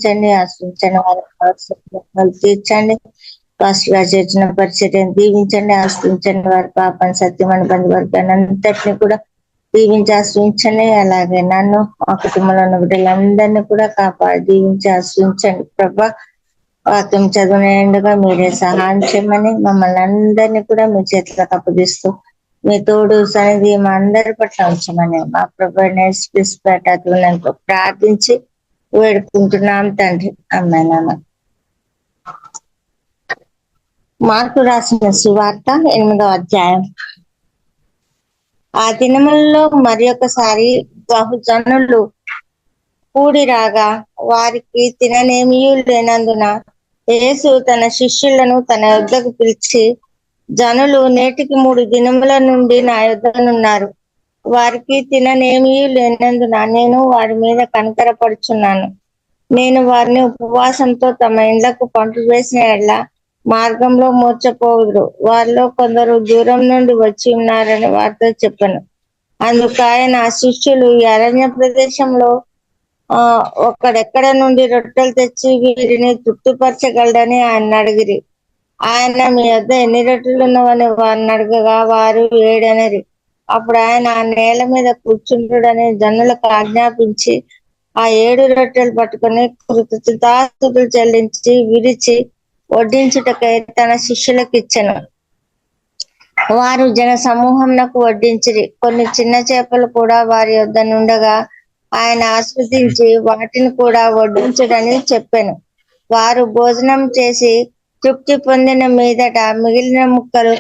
దీవించండి, ఆశ్రయించండి, వారి అవసరాలు తీర్చండి. పాస్టర్ గారు చేసిన పరిచర్యను దీవించండి, ఆశ్రయించండి, వారి పాపని సత్యమని బంధువర్గాన్ని అంతటిని కూడా దీవించి ఆశ్రయించండి. అలాగే నన్ను మా కుటుంబంలో ఉన్న బిడ్డలందరినీ కూడా కాపాడి దీవించి ఆశ్రయించండి ప్రభా. వాక్యం చదువునేందుగా మీరే సహాయం చేయమని మమ్మల్ని అందరినీ కూడా మీ చేతులకు అప్పగిస్తూ మీ తోడు సన్నిధి మా అందరి పట్ల ఉంచమని మా ప్రభు నేర్చుకుని ప్రార్థించి వేడుకుంటున్నాం తండ్రి. అమ్మాయి మార్కు రాసిన సువార్త 8వ అధ్యాయం. ఆ దినములలో మరి ఒకసారి బహుజనులు కూడి రాగా వారికి తిననేమీ లేనందున యేసు తన శిష్యులను తన యొద్దకు పిలిచి, జనులు నేటికి 3 దినముల నుండి నా యొద్దనున్నారు. వారికి తిననేమీ లేనందున నేను వారి మీద కనికరపడుచున్నాను. నేను వారిని ఉపవాసంతో తమ ఇండ్లకు పంపివేసిన ఎడల మార్గంలో మూర్చపోవుదురు. వారిలో కొందరు దూరం నుండి వచ్చి ఉన్నారని వారితో చెప్పాను. అందుకు ఆయన ఆ శిష్యులు ఈ అరణ్య ప్రదేశంలో ఒక్కడెక్కడ నుండి రొట్టెలు తెచ్చి వీరిని తృప్తిపరచగలడని ఆయన అడిగిరి. ఆయన మీ వద్ద ఎన్ని రొట్టెలు ఉన్నవని వారిని అడగగా వారు 7 అనేది. అప్పుడు ఆయన ఆ నేల మీద కూర్చుంటుడని జనులకు ఆజ్ఞాపించి ఆ 7 రొట్టెలు పట్టుకొని కృతజ్ఞతాస్తుతులు చెల్లించి విరిచి వడ్డించుటకై తన శిష్యులకు ఇచ్చెను. వారు జన సమూహంనకు వడ్డించిరి. కొన్ని చిన్న చేపలు కూడా వారి వద్ద నుండగా ఆయన ఆస్వాదించి వాటిని కూడా వడ్డించుడని చెప్పాను. వారు భోజనం చేసి తృప్తి పొందిన మీదట మిగిలిన ముక్కలు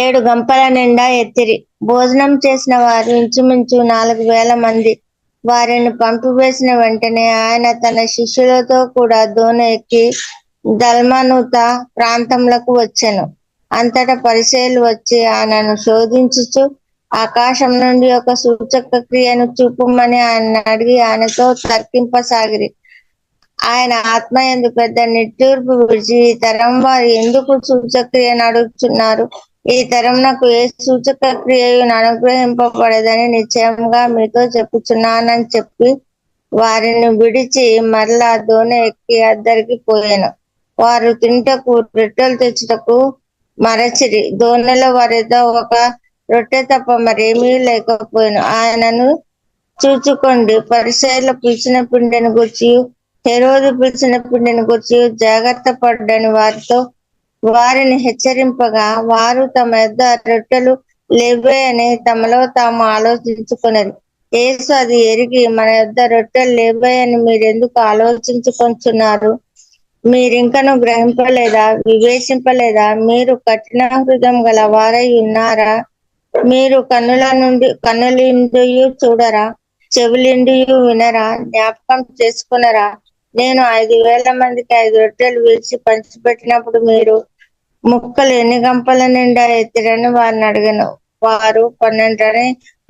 7 గంపల నిండా ఎత్తిరి. భోజనం చేసిన వారు ఇంచుమించు 4,000 మంది. వారిని పంపివేసిన వెంటనే ఆయన తన శిష్యులతో కూడా దోణి ఎక్కి దల్మనూత ప్రాంతములకు వచ్చెను. అంతటా పరిసయ్యులు వచ్చి ఆయనను శోధించుచు ఆకాశం నుండి ఒక సూచక క్రియను చూపుమని ఆయన అడిగి ఆయనతో తర్కింపసాగిరి. ఆయన ఆత్మయందు పెద్ద నిట్టూర్పు విడిచి, ఈ తరం వారు ఎందుకు సూచక్రియను అడుగుచున్నారు? ఈ తరంనకు ఏ సూచక క్రియను అనుగ్రహింపబడదని నిశ్చయంగా మీతో చెప్పుచున్నానని చెప్పి వారిని విడిచి మరలా దోణి ఎక్కి అద్దరికి పోయాను. వారు తింటకు రొట్టెలు తెచ్చుటకు మరచిరి. దోణిలో వారి యొద్ద ఒక రొట్టె తప్ప మరేమీ లేకపోయాను. ఆయనను చూచుకోండి, పరిసయ్యులు పిలిచిన పిండిని గూర్చి హెరోదు పిలిచిన పిండిని గూర్చి జాగ్రత్త పడని వారిని హెచ్చరింపగా వారు తమ యొద్ద రొట్టెలు లేవే అని తమలో తాము ఆలోచించుకున్నారు. యేసు అది ఎరిగి, మన యొద్ద రొట్టెలు లేవే అని మీరెందుకు ఆలోచించుకొంచున్నారు? మీరింకను గ్రహింపలేదా? వివేచింపలేదా? మీరు కఠిన హృదయం గల వారై ఉన్నారా? మీరు కన్నులిండియు చూడరా? చెవులిండియు వినరా? జ్ఞాపకం చేసుకునరా? నేను 5,000 మందికి 5 రొట్టెలు విరిచి పంచిపెట్టినప్పుడు మీరు ముక్కలు ఎన్ని గంపల నిండా ఎత్తిరని వారిని అడిగాను. వారు 12 అని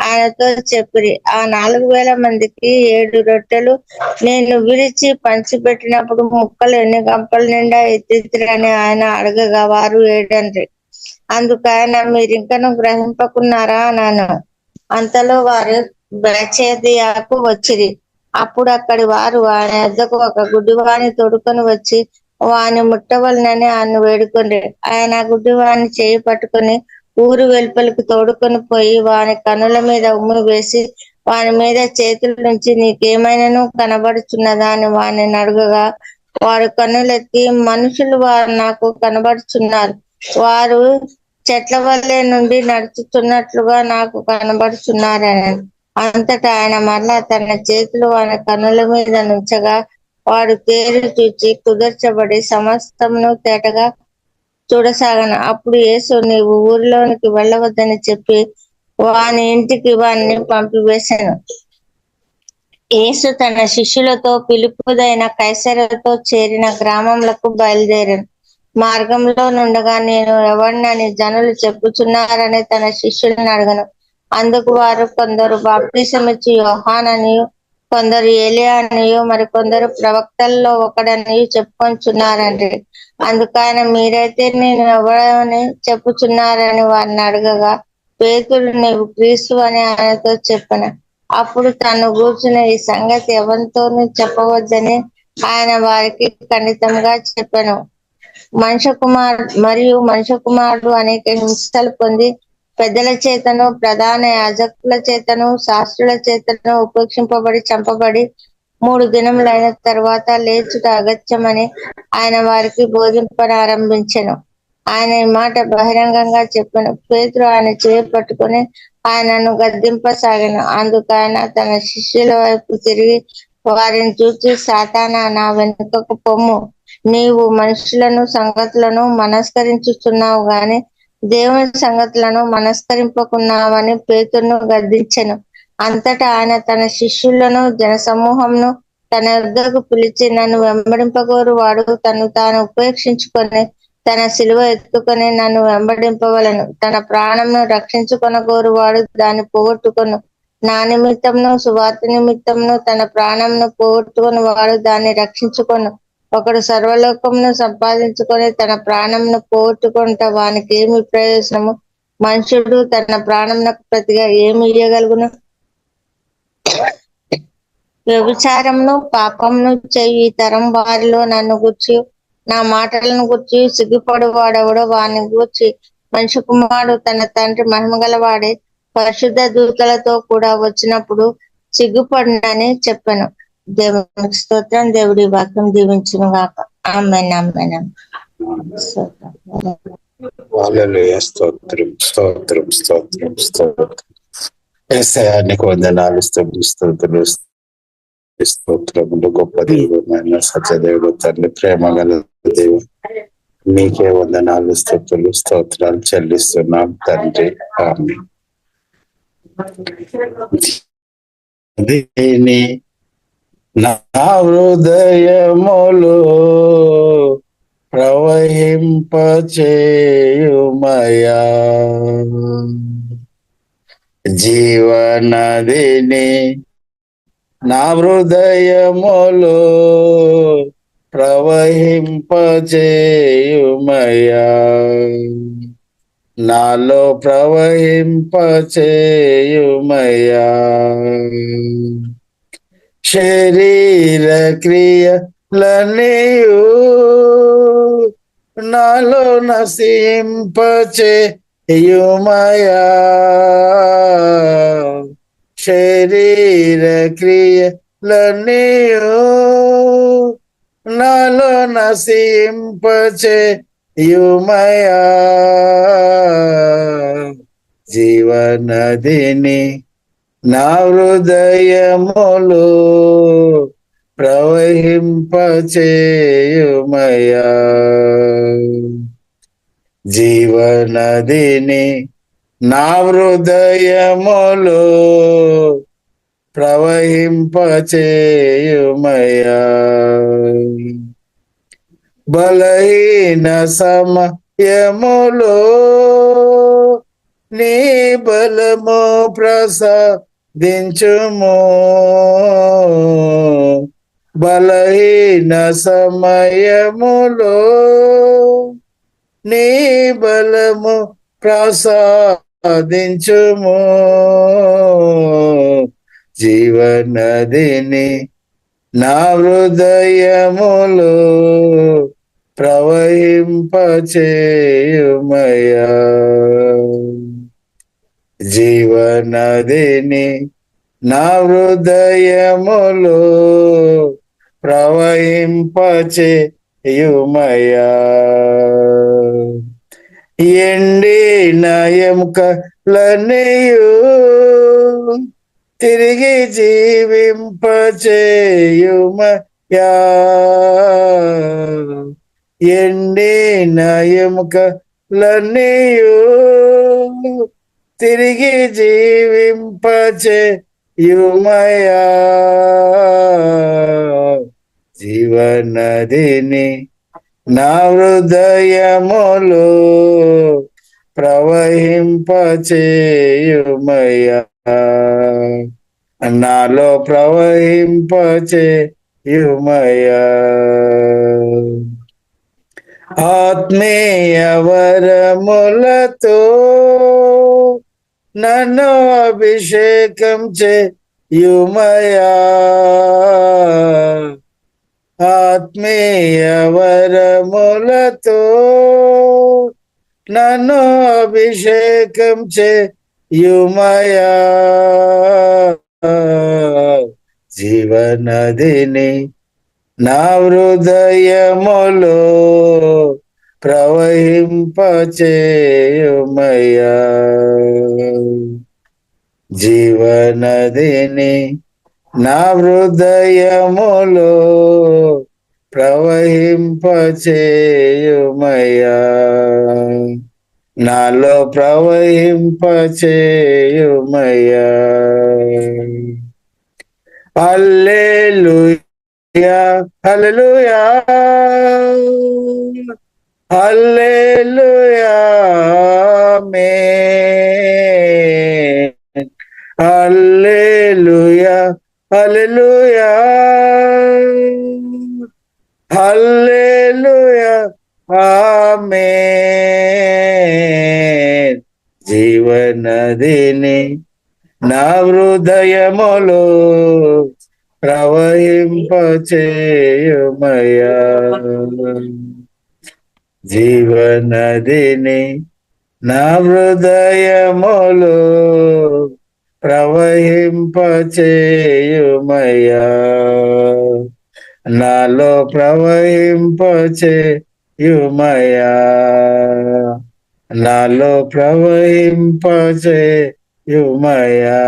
ఆయనతో చెప్పిరి. ఆ 4,000 మందికి 7 రొట్టెలు నేను విరిచి పంచిపెట్టినప్పుడు ముక్కలు ఎన్ని గంపల నిండా ఎత్తిరని ఆయన అడగగా వారు 7 అనిరి. అందుకు ఆయన, మీరింకను గ్రహింపకున్నారా అన్నాను. అంతలో వారు బేత్సయిదాకు వచ్చిరి. అప్పుడు అక్కడి వారు ఆయన యొద్దకు ఒక గుడ్డివాణ్ణి తోడుకొని వచ్చి వాని ముట్టవలనని ఆయన వేడుకొండ్రి. ఆయన గుడ్డివాని చేయి పట్టుకొని ఊరు వెలుపలికి తోడుకొని పోయి వాని కన్నుల మీద ఉమ్మి వేసి వాని మీద చేతులు నుంచి, నీకేమైనాను కనబడుచున్నదా అని వాని అడగగా వాడు కన్నులెత్తి, మనుషులు వారు నాకు కనబడుచున్నారు. వారు చెట్ల వల్లే నుండి నడుచుతున్నట్లుగా నాకు కనబడుచున్నారని. అంతటా ఆయన మరలా తన చేతులు వాని కన్నుల మీద నుంచగా వాడు తేరి చూచి కుదర్చబడి సమస్తమును తేటగా చూడసాగను. అప్పుడు యేసు, నీవు ఊరిలోనికి వెళ్ళవద్దని చెప్పి వాని ఇంటికి వానిని పంపివేశాను. యేసు తన శిష్యులతో ఫిలిప్పుదైన కైసరతో చేరిన గ్రామములకు బయలుదేరాను. మార్గంలో నుండగా, నేను ఎవరినని జనులు చెప్పుచున్నారని తన శిష్యులను అడగను. అందుకు వారు, కొందరు బాప్తిసమిచ్చు యోహాననియు, కొందరు ఏలియా అనియు, మరికొందరు ప్రవక్తలలో ఒకడనియు చెప్పుకొంచున్నారంటే. అందుకు ఆయన, మీరైతే నేను ఎవరని చెప్పుచున్నారని వారిని అడగగా పేతురు, నీవు క్రీస్తు అని ఆయనతో చెప్పాను. అప్పుడు తను కూర్చున్న ఈ సంగతి ఎవరితోనూ చెప్పవద్దని ఆయన వారికి ఖండితంగా చెప్పాను. మనుష్య కుమారుడు అనేక హింసలు పొంది పెద్దల చేతను, ప్రధాన యాజకుల చేతను, శాస్త్రుల చేతను ఉపేక్షింపబడి చంపబడి 3 దినములైన తర్వాత లేచుట అగత్యమని ఆయన వారికి బోధింపనారంభించెను. ఆయన ఈ మాట బహిరంగంగా చెప్పాను. పేతురు ఆయన చేయి పట్టుకుని ఆయనను గద్దింపసాగాను. అందుకు ఆయన తన శిష్యుల వైపు తిరిగి వారిని చూచి, సాతానా, నా వెనుకకు పొమ్ము, నీవు మనుషులను సంగతులను మనస్కరించుచున్నావు గాని దేవుని సంగతులను మనస్కరింపకున్నావని పేతురును గద్దించెను. అంతటా ఆయన తన శిష్యులను జనసమూహంను తన యొద్దకు పిలిచి, నన్ను వెంబడింపగోరు వాడు తను తాను ఉపేక్షించుకొని తన సిలువ ఎత్తుకొని నన్ను వెంబడింపవలను. తన ప్రాణంను రక్షించుకొనగోరు వాడు దాన్ని పోగొట్టుకొను. నా నిమిత్తమును సువార్త నిమిత్తమును తన ప్రాణంను పోగొట్టుకుని వాడు దాన్ని రక్షించుకొను. ఒకడు సర్వలోకమును సంపాదించుకొని తన ప్రాణంను పోగొట్టుకొనుట వానికి ఏమి ప్రయోజనము? మనుషుడు తన ప్రాణంనకు ప్రతిగా ఏమి ఇయ్యగలుగును? వ్యభిచారమును పాపమును చేయు ఈ తరం వారిలో నన్ను గూర్చి నా మాటలను గూర్చి సిగ్గుపడు వాడెవడో వాని గూర్చి మనిషి కుమారుడు తన తండ్రి మహిమగలవాడే పరిశుద్ధ దూతలతో కూడా వచ్చినప్పుడు సిగ్గుపడినని చెప్పాను. దేవునికి స్తోత్రం. దేవుడి వాక్యం దీవించును గాక. ఆమేన్, ఆమేన్. హల్లెలూయా. స్తోత్రం, స్తోత్రం, స్తోత్రం, స్తోత్రం. యేసయ్యా నీకు వందనాలు, స్తోత్రులు, స్తోత్రములు. గొప్ప దేవుడు, నాయన సత్యదేవుడు, తండ్రి, ప్రేమ గల దేవుడు, మీకే వందనాలు, స్తోత్రులు, స్తోత్రాలు చెల్లిస్తున్నాం తండ్రి. ఆమేన్. దీని నా హృదయములో ప్రవహింపచేయుమయా, జీవనదిని నా హృదయములో ప్రవహింపచేయుమయా, నాలో ప్రవహింపచేయుమయా. శరీర క్రియలనియు నాలో నశింపచేయుమయా, శరీర క్రియలనియు నాలో నశింపచేయుమయా, జీవనదిని నా హృదయములో ప్రవహింపచేయుమయా, జీవనదిని నా హృదయములో ప్రవహింపచేయుమయా. బలహీన సమయములో నీ బలము ప్రసాదించుము, బలహీన సమయములో నీ బలము ప్రసాదించుము, జీవనదిని నా హృదయములో ప్రవహింపచేయుమయా, జీవనదిని నా హృదయములో ప్రవహింపచేయుమయా. ఎండిన ఎముకలనియు తిరిగి జీవింపచేయుమయా, ఎండిన ఎముకలనియు తిరిగి జీవింపచేయుమయా, జీవనదిని నా హృదయములో ప్రవహింపచేయుమయా, నాలో ప్రవహింపచేయుమయా. ఆత్మీయ వరములతో నన్ను అభిషేకం యుమయా ఆత్మీయ వరములతో నన్ను అభిషేకం చేయుమయా జీవనదిని నా హృదయములో ప్రవహింపచేయుమయా జీవనదిని నా హృదయములో ప్రవహింపచేయుమయా నాలో ప్రవహింపచేయుమయా హల్లెలూయా హల్లెలూయా హల్లెలూయా ఆమేన్ హల్లెలూయా హల్లెలూయా హల్లెలూయా ఆమేన్ జీవనదిని నా హృదయములో ప్రవహింపచేయుమయా జీవనదిని నా హృదయములో ప్రవహింపచేయుమయా నాలో ప్రవహింపచేయుమయా నాలో ప్రవహింపచేయుమయా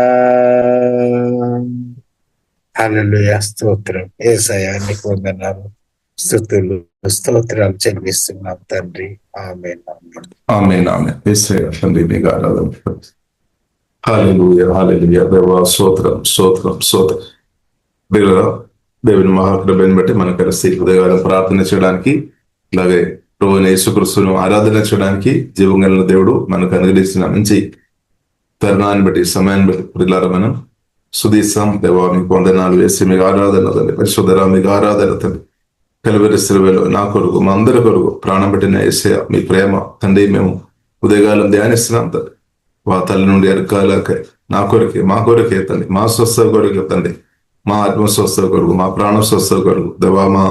హల్లెలూయా స్తోత్రం యేసయ్యా నీకు వందనాలు స్తుతులు స్తోత్రాలు చెల్లిస్తున్నాం తండ్రి ఆమేన్ ఆమేన్ ఆమేన్ యేసయ్యా తండ్రి నీకు ఆరాధన హల్లెలూయా హల్లెలూయా దేవా స్తోత్రం స్తోత్రం స్తోత్రం దేవుని మహాకృపను బట్టి మన కలిసి ఉదయకాలం ప్రార్థన చేయడానికి అలాగే ప్రభువైన యేసుక్రీస్తును ఆరాధన చేయడానికి జీవం కలిగిన దేవుడు మనకు అనుగ్రహించిన మంచి తరుణాన్ని బట్టి సమయాన్ని బట్టి ప్రియులారా మనం సుదీసాం దేవా మీకు వందనాలు వేసి మీకు ఆరాధన తండ్రి పరిశుద్ధరా మీకు ఆరాధన తండ్రి కలువరి సిలువలో నా కొరకు మా అందరి కొరకు ప్రాణం పెట్టిన యేసయ్య మీ ప్రేమ తండ్రి మేము ఉదయకాలం ధ్యానిస్తున్నాం తండ్రి వా తల్లి నుండి అరకాలకే నా కొరకే మా కొరకే తండ్రి మా స్వస్థ కొరకే తండ్రి మా ఆత్మస్వస్థ కొరకు మా ప్రాణ స్వస్థ కొరకు దేవా మా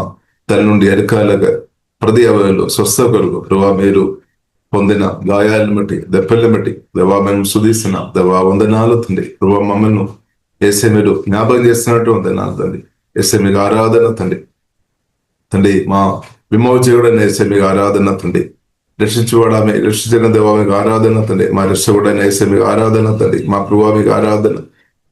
తల్లి నుండి అరకాలగా ప్రతి అవయలు స్వస్థ కొరకు దేవా మీరు పొందిన గాయాలను బట్టి దెబ్బలను బట్టి దేవా మేము సుదీస్తున్నాం దేవా వందనాలు తండ్రి దేవా మమ్మల్ని యేసే మీరు జ్ఞాపకం చేస్తున్నట్టు వందనాలు తండ్రి యేసే మీకు ఆరాధన తండ్రి తండ్రి మా విమోచకుడైన యేసే మీకు ఆరాధన తండ్రి రక్షించువాడా మీ రక్షించిన దేవా మీకు ఆరాధన తండ్రి మా రక్షకుడైన యేసే మీకు ఆరాధన తండ్రి మా ప్రభువా మీకు ఆరాధన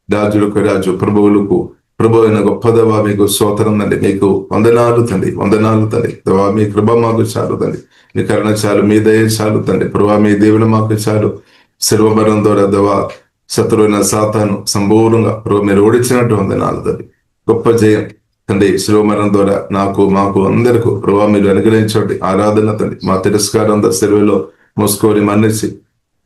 రాజులకు రాజు ప్రభువులకు ప్రభు అయిన గొప్ప దేవా మీకు స్తోత్రం తండ్రి మీకు వందనాలు తండ్రి వందనాలు తండ్రి దేవా మీ కృప మాకు చాలు తండ్రి మీ కరుణ చాలు మీ దయ చాలు తండ్రి ప్రభా మీ దేవుడు మాకు చాలు శిల్వమరణం ద్వారా దేవా శత్రువైన సాతాను సంపూర్ణంగా ప్రభు మీరు ఓడించినట్టు వందనాలు తండ్రి గొప్ప జయం తండ్రి శిల్వమరణం ద్వారా నాకు మాకు అందరికీ ప్రభా మీరు అనుగ్రహించండి ఆరాధన తండ్రి మా తిరస్కారం అంతా సెలవులో మోసుకొని మన్నించి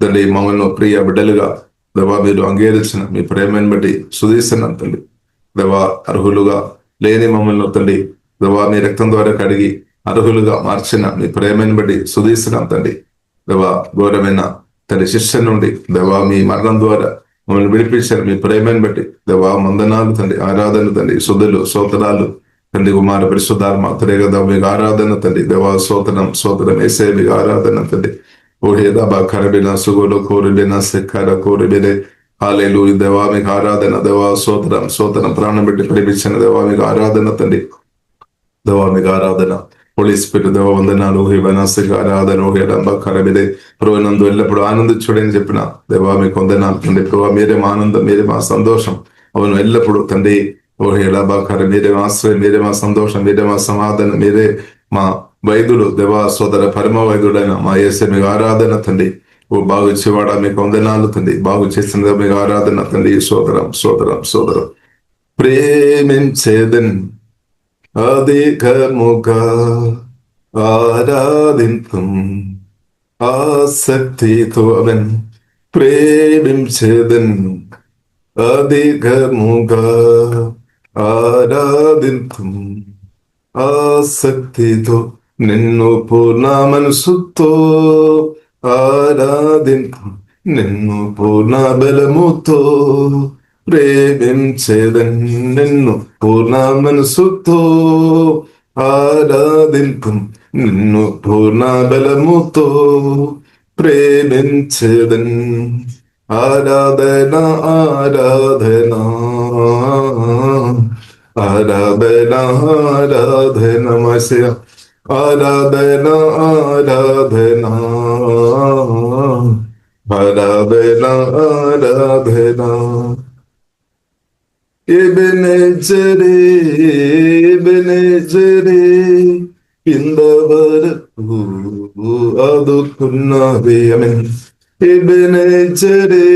తండ్రి మమ్మల్ని ప్రియ బిడ్డలుగా దేవా మీరు అంగీకరించిన మీ ప్రేమను బట్టి సుదీస్తున్నాం తండ్రి దేవా అర్హులుగా లేని మమ్మల్ని తండ్రి దేవా మీ రక్తం ద్వారా కడిగి అర్హులుగా మార్చిన మీ ప్రేమను బట్టి సుదీస్తున్నాం తండ్రి దేవా ఘోరమైన తండ్రి శిక్ష నుండి దేవా మీ మరణం ద్వారా మమ్మల్ని విడిపించారు మీ ప్రేమను బట్టి దేవా వందనాలు తండ్రి ఆరాధన తండ్రి శుద్ధులు స్తోత్రాలు తండ్రి కుమార పరిశుద్ధాత్మ త్రేగద మీకు ఆరాధన తండ్రి దేవా స్తోత్రం స్తోత్రం యేసే మీకు ఆరాధన తండ్రి ఓహేదా బా కరబిన సుగోలు కోరిబిన సెక్కర కోరిబినే హల్లెలూయా దేవా మీకు ఆరాధన దేవా స్తోత్రం స్తోత్రం ప్రాణం పెట్టి ప్రేమించిన దేవా మీకు ఆరాధన తండ్రి దేవా మీకు ఆరాధన హోలీ స్పిరిట్ దేవ వందనాలు హేవనాసిక ఆరాధన హేడంబ కరబిదే ప్రభునందు ఎల్లప్పుడు ఆనందించుడని చెప్పిన దేవా మీకు వందనాలు తండ్రి ప్రభా మీరే మా ఆనందం మీరే మా సంతోషం అవును ఎల్లప్పుడు తండ్రి ఓ హేడంబ కర మీరే మా ఆశ్రయం మీరే మా సంతోషం మీరే మా సమాధానం మీరే మా వైద్యుడు దేవా సోదర పరమ వైద్యుడైన మా యేసే మీకు ఆరాధన తండ్రి ఓ బాగు ఇచ్చేవాడా మీకు వందనాలు తండ్రి బాగు చేసిన మీకు ఆరాధన తండ్రి సోదరం సోదరం సోదరం ప్రేమించేదన్ అధికముగా ఆరాధింతుం ఆసక్తితో అవన్ ప్రేమించేదన్ అధికముగా ఆరాధింతుం ఆసక్తితో నిన్ను పూర్ణ మనసుతో ఆరాధింతుం నిన్ను పూర్ణ బలముతో ప్రేమించేదన్ నిన్ను పూర్ణ మనసుతో ఆరాధింతు నిన్ను పూర్ణ బలముతో ప్రేమించేదన్ ఆరాధన ఆరాధన ఆరాధన ఆరాధన మసయ ఆరాధన ఆరాధన ఆరాధన ఆరాధన ఎబెనెజరే ఎబెనెజరే ఇంతవరకు ఆదుకున్నావే ఆమేన్. ఎబెనెజరే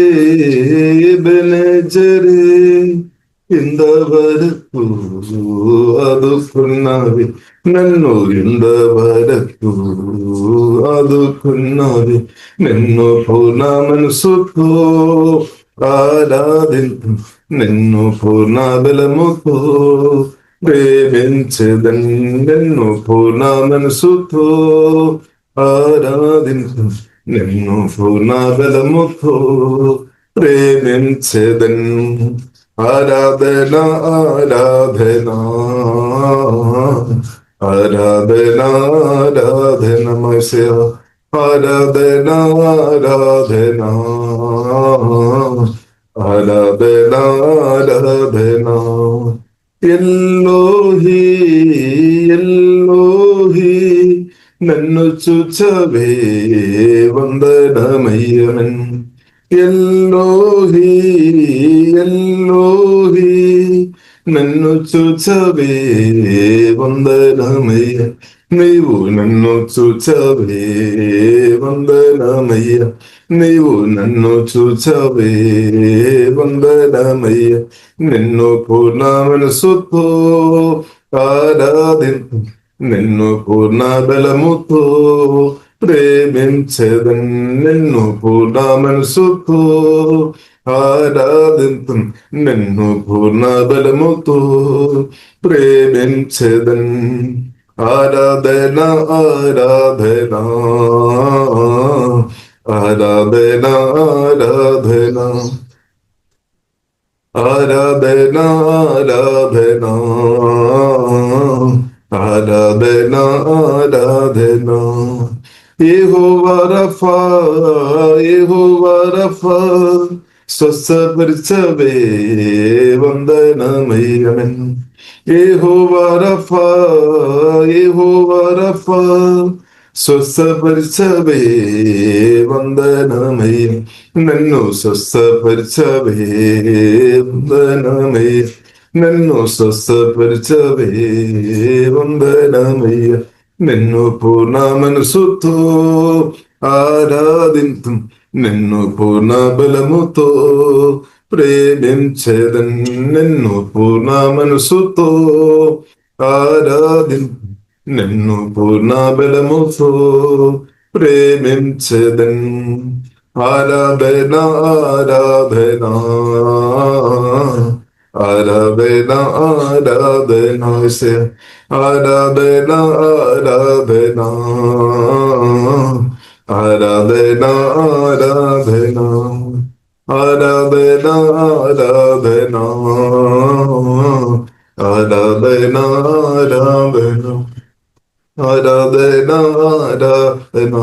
ఎబెనెజరే ఇంతవరకు ఆదుకున్నావే నన్ను, ఇంతవరకు ఆదుకున్నావే నిన్ను పూర్ణ మనసుతో ఆరాధింతు నిన్ను పూర్ణ బలముతో ప్రేమించదన్ నిన్ను పూర్ణ మనసుతో ఆరాధింతు నిన్ను పూర్ణ బలముతో ప్రేమించదన్ ఆరాధన ఆరాధన ఆరాధన ఆరాధన మసయ ఆరాధన ఆరాధన ఆరాధన ఆరాధన ఎల్లోహి ఎల్లోహి నన్ను చూచవే వందనమయ్యమన్. ఎల్లోహి ఎల్లోహి నన్ను చూచవే వందనమయ్య నీవు నన్ను చూచవే వందనమయ్య నీవు నన్ను చూచవే వందనమయ్య నిన్ను పూర్ణ మనసుతో ఆరాధింతు నిన్ను పూర్ణ బలముతో ప్రేమించదన్ నిన్ను పూర్ణ మనసుతో ఆరాధింతు నిన్ను పూర్ణ బలముతో ప్రేమించదన్ ఆరాధన ఆరాధన ఆరాధన ఆరాధన ఆరాధన ఆరాధన ఆరాధన ఆరాధన యెహోవా రఫా యెహోవా రఫా స్వస్థపరిచవే వందనమయ్యమన్. యెహోవా రఫా యెహోవా రఫా స్వస్థపరిచవే వందనమయ్య నన్ను స్వస్థపరిచవే వందనమయ్య నన్ను స్వస్థపరిచవే వందనమయ్య నిన్ను పూర్ణ మనసుతో ఆరాధింతు నిన్ను పూర్ణ బలముతో ప్రేమించదన్ నిన్ను పూర్ణ మనసుతో ఆరాధింతు నిన్ను పూర్ణ బలముతో ప్రేమించదన్ ఆరాధన ఆరాధన ఆరాధన ఆరాధన ఆరాధన ఆరాధన ఆరాధన ఆరాధన ఆరాధన ఆరాధన ఆరాధన ఆరాధన ఆరాధన ఆరాధన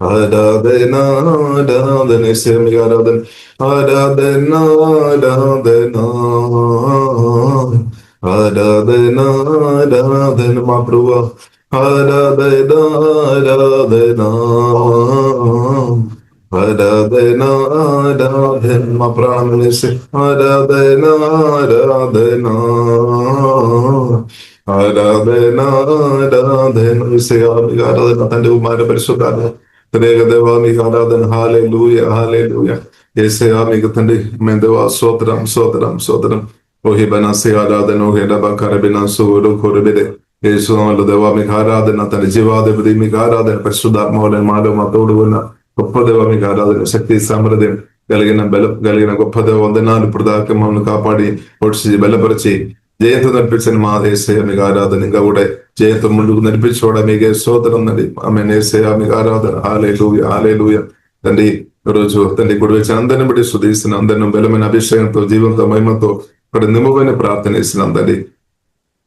ఆరాధన ఆరాధన సేమి ఆరాధన ఆరాధన ఆరాధన ఆరాధన ఆరాధన మా ప్రభువా ఆరాధన ఆరాధన ఆరాధన ఆరాధన మా ప్రాణం ఆరాధన ఆరాధన ఆరాధన ఆరాధన విషయానికి ఆరాధన తండ్రి కుమార పరిశుద్ధాత్మ దేవా మీకు ఆరాధన హల్లెలూయా హల్లెలూయా యేసయ్యా మీకు తండ్రి మేము దేవా స్తోత్రం స్తోత్రం స్తోత్రం ఓహి బనాసి ఆరాధన ఓహి డబకర బినాసు కొరబెదే యేసునామములో దేవా మీకు ఆరాధన తండ్రి జీవాధిపతి మీకు ఆరాధన పరిశుద్ధాత్మ వలన మాలో మా తోడు ఉన్న గొప్ప దేవ మీకు ఆరాధన శక్తి సామర్థ్యం కలిగిన బలం కలిగిన గొప్ప దేవ వందనాలు ఇప్పుడు దాకా మమ్మల్ని కాపాడి పొడిచి బలపరిచి జయంతో నడిపించండి మా యేసయ్య మీకు ఆరాధన ఇంకా కూడా జయంతో ముందుకు నడిపించుకోవడం మీకే స్తోత్రం తండ్రి ఆమె యేసయ్య మీకు ఆరాధన హల్లెలూయా హల్లెలూయా తండ్రి ఈరోజు తండ్రి గుడి వచ్చిన అందరిని బట్టి స్తుతిస్తున్నాం. అందరిని బలమైన అభిషేకంతో, జీవంతో, మహిమతో ఇక్కడ నిమ్మమైన ప్రార్థన చేస్తున్నాం తండ్రి.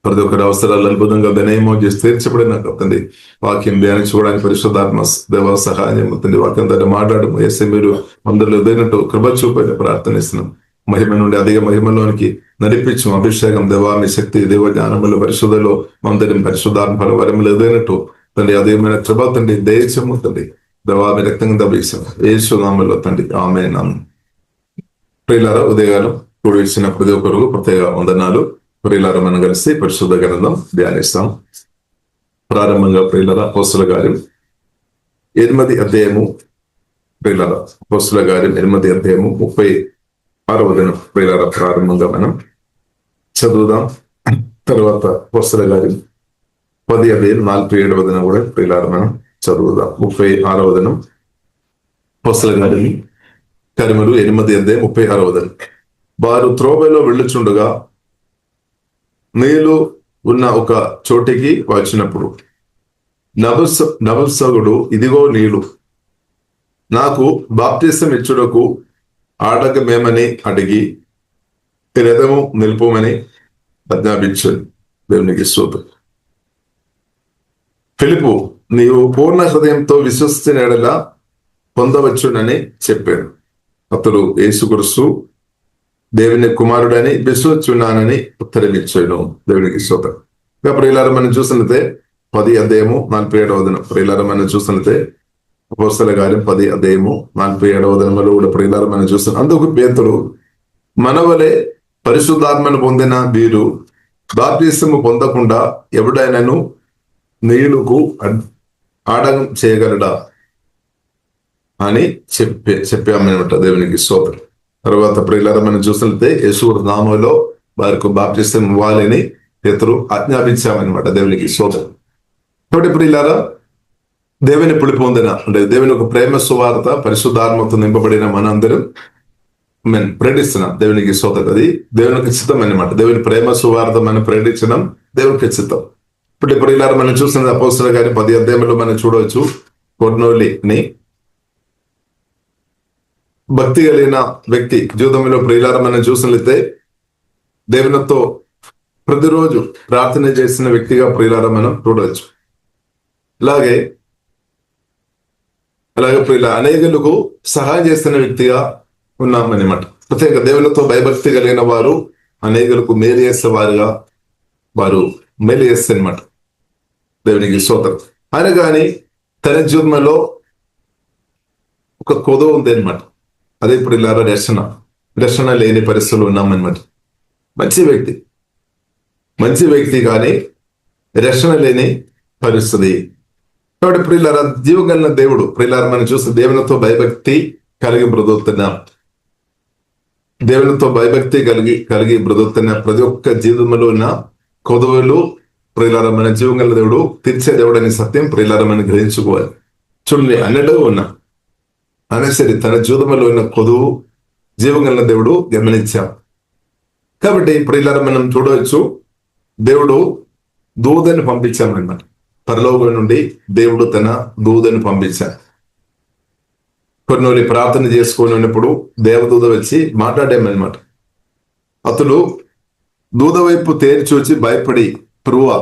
ప్రతి ఒక్కరి అవసరాలు అద్భుతంగా ధనయమో చేసి తీర్చబడిన తండ్రి. వాక్యం ధ్యానించుకోవడానికి పరిశుద్ధాత్మ దేవ సహాయం తండ్రి. వాక్యం తండ్రి మాట్లాడము వేస్తే మీరు అందరిలో ఎదైనట్టు కృప చూపైన ప్రార్థన ఇస్తున్నాం. మహిమ నుండి అధిక మహిమలోనికి నడిపించు అభిషేకం దేవా, మీ శక్తి దేవ జ్ఞానములు పరిశుద్ధలో మందరి పరిశుద్ధాత్మ వరములు ఎదైనట్టు తండ్రి అధికమైన కృప తండ్రి దయచేము తండ్రి. దేవా మీ రక్తంగా దభిస్తాం యేసు నామములో తండ్రి ఆమేన్. ప్రియులారా, ఉదయకాలం కూడి ఇచ్చిన ప్రతి ఒక్కరు ప్రత్యేక వందనాలు. ప్రియులారా, మనం కలిసి పరిశుద్ధ గ్రంథం ధ్యానిస్తాం. ప్రారంభంగా ప్రియులారా, అపోస్తలుల కార్యం 8వ అధ్యాయము, ప్రియులారా అపోస్తలుల కార్యం 8వ అధ్యాయము 36వ దినం ప్రియులారా ప్రారంభంగా మనం చదువుదాం. తర్వాత అపోస్తలుల కార్యం 10:47వ దినం కూడా ప్రియులారా మనం చదువుదాం. 36వ దినం అపోస్తలుల కార్యములు 8వ అధ్యాయం 36వ దినం. వారు త్రోవలో వెళ్ళుచుండగా నీళ్లు ఉన్న ఒక చోటికి వచ్చినప్పుడు నపుంసకుడు, ఇదిగో నీళ్లు, నాకు బాప్తిసం ఇచ్చుటకు ఆటంకమేమని అడిగి రథము నిలుపమని ఆజ్ఞాపించాడు. దేవునికి స్తోత్రం. ఫిలిప్పు, నీవు పూర్ణ హృదయంతో విశ్వసించిన యెడల పొందవచ్చునని చెప్పాడు. అతడు యేసుక్రీస్తు దేవుని కుమారుడని విశ్వసించున్నానని ఉత్తరమిచ్చాను. దేవునికి స్తోత్రం. ఇంకా ప్రియులారా, మనం చూసినట్లయితే 10:47వ దినం ప్రియులారా మనం చూసినట్లయితే అపోస్తలుల కార్యం 10:47వ దినంలో కూడా ప్రియులారా మనం చూస్తున్నాం. అందుకు పేతురు, మనవలే పరిశుద్ధాత్మను పొందిన వీరు బాప్తిసము పొందకుండా ఎవడైనాను నీళ్లకు ఆటంకం చేయగలడా అని చెప్పామన్నమాట. దేవునికి స్తోత్రం. తర్వాత ప్రియులారా మనం చూసినట్లయితే యేసు నామములో వారికి బాప్తిసం ఇవ్వాలని పేతురు ఆజ్ఞాపించామన్నమాట. దేవునికి స్తోత్రం. కాబట్టి ప్రియులారా, దేవుని పులి పొందిన అంటే దేవుని ఒక ప్రేమ సువార్త పరిశుద్ధాత్మతో నింపబడిన మనందరం ప్రేరిస్తున్నాం. దేవునికి స్తోత్రం. అది దేవునికి చిత్తం అన్నమాట. దేవుని ప్రేమ సువార్త మనం ప్రేరించడం దేవునికి చిత్తం. ఇప్పుడు ప్రియులారా మనం చూస్తున్నది అపోస్తలుల కార్యం 10వ అధ్యాయంలో మనం చూడవచ్చు. కొర్నేలియుని భక్తి కలిగిన వ్యక్తి జీవితంలో ప్రియులారా మనం చూసినట్లయితే దేవునితో ప్రతిరోజు ప్రార్థన చేసిన వ్యక్తిగా ప్రియులారా మనం చూడవచ్చు. అలాగే ప్రియుల అనేకులకు సహాయం చేస్తున్న వ్యక్తిగా ఉన్నామన్నమాట. ప్రత్యేక దేవునితో భయభక్తి కలిగిన వారు అనేకులకు మేలు చేసే వారుగా వారు మేలు చేస్తారన్నమాట. దేవునికి స్తోత్రం. ఆయన కానీ తన జీవితంలో ఒక కొదవ ఉంది అనమాట. అదే ఇప్పుడు ఇలా రక్షణ లేని పరిస్థితులు ఉన్నామన్నమాట. మంచి వ్యక్తి కానీ రక్షణ లేని పరిస్థితి. కాబట్టి ప్రియులారా, జీవగలిగిన దేవుడు ప్రియులారా మనం చూస్తే దేవునితో భయభక్తి కలిగి బ్రతుకుతున్నాం. దేవునితో భయభక్తి కలిగి బ్రతుకుతున్న ప్రతి ఒక్క జీవితంలో ఉన్న కొదవలు ప్రియులారా మన జీవగలిగిన దేవుడు తీర్చే దేవుడు అనే సత్యం ప్రియులారా మనం గ్రహించుకోవాలి. చూడండి, అన్నట్టుగా ఉన్నా అనేసరి తన జీవితంలో ఉన్న కొదువు జీవగలిగిన దేవుడు గమనించాం. కాబట్టి ప్రియులారా మనం చూడవచ్చు, దేవుడు దూతని పంపించామన్నమాట. పరలోకం నుండి దేవుడు తన దూతని పంపించాడు. కొన్ని ప్రార్థన చేసుకొని ఉన్నప్పుడు దేవదూత వచ్చి మాట్లాడామన్నమాట. అతడు దూత వైపు తేరి చూచి భయపడి, ప్రభువా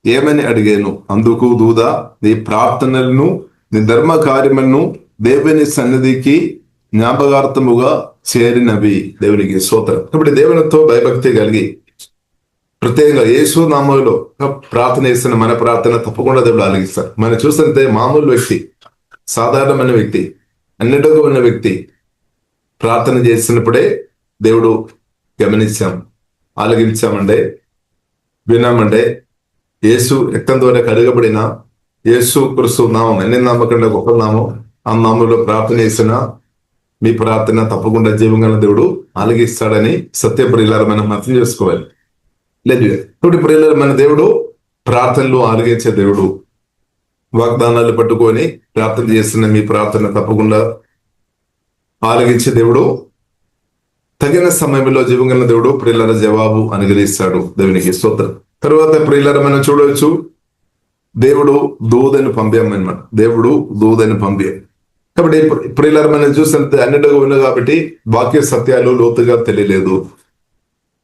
ఏమని అడిగాను. అందుకు దూత, నీ ప్రార్థనలను నీ ధర్మ కార్యములను దేవుని సన్నిధికి జ్ఞాపకార్థముగా చేరినవి. దేవునికి స్తోత్రం. కాబట్టి దేవునితో భయభక్తి కలిగి ప్రత్యేకంగా యేసు నామములో ప్రార్థన చేస్తున్న మన ప్రార్థన తప్పకుండా దేవుడు ఆలకిస్తాడు. మనం చూస్తుంటే మామూలు వ్యక్తి, సాధారణమైన వ్యక్తి, అన్నిటిగా ఉన్న వ్యక్తి ప్రార్థన చేస్తున్నప్పుడే దేవుడు ఆలకించామంటే విన్నామంటే యేసు రక్తం ద్వారా కడగబడిన యేసు క్రీస్తు నామం ఎన్ని నామకంటే గొప్ప నామం. ఆ నామంలో ప్రార్థన చేసిన మీ ప్రార్థన తప్పకుండా జీవంగల దేవుడు ఆలకిస్తాడని సత్యప్రియులారా మనం అర్థం చేసుకోవాలి. లేదు ఇప్పుడు ప్రియులారా, మన దేవుడు ప్రార్థనలు ఆలకించే దేవుడు. వాగ్దానాలు పట్టుకొని ప్రార్థన చేస్తున్న మీ ప్రార్థన తప్పకుండా ఆలకించే దేవుడు. తగిన సమయంలో జీవంగల దేవుడు ప్రియులారా జవాబు అనుగ్రహిస్తాడు. దేవునికి స్తోత్రం. తర్వాత ప్రియులారా మనం చూడవచ్చు, దేవుడు దూతని పంపామన్నమాట. దేవుడు దూతని పంపాం. కాబట్టి ఇప్పుడు ఇలా మనం చూసినంత అన్నిటిగా ఉంది కాబట్టి వాక్య సత్యాలు లోతుగా తెలియలేదు,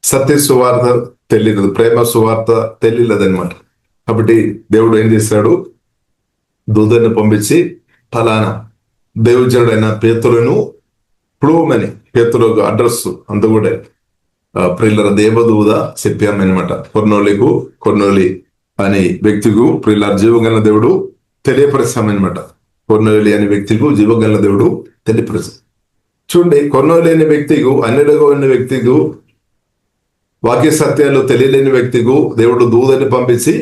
సత్య సువార్త తెలియలేదు, ప్రేమ సువార్త తెలియలేదు అనమాట. కాబట్టి దేవుడు ఏం చేశాడు, దూతను పంపించి ఫలానా దైవజనుడైన పేతురును పులువమని, పేతురు అడ్రస్ అంత కూడా ప్రిల్లర దేవదూత చెప్పామన్నమాట. కొర్నోలి అనే వ్యక్తికు ప్రిల్లర జీవగల దేవుడు తెలియపరిచామన్నమాట. కొర్నోలి అనే వ్యక్తికు జీవగల దేవుడు తెలియపరిచాం. చూడండి, కొర్నోలి అనే వ్యక్తికు, అన్నిటిగా ఉన్న వ్యక్తికు, వాక్య సత్యాలు తెలియలేని వ్యక్తికు దేవుడు దూతని పంపించి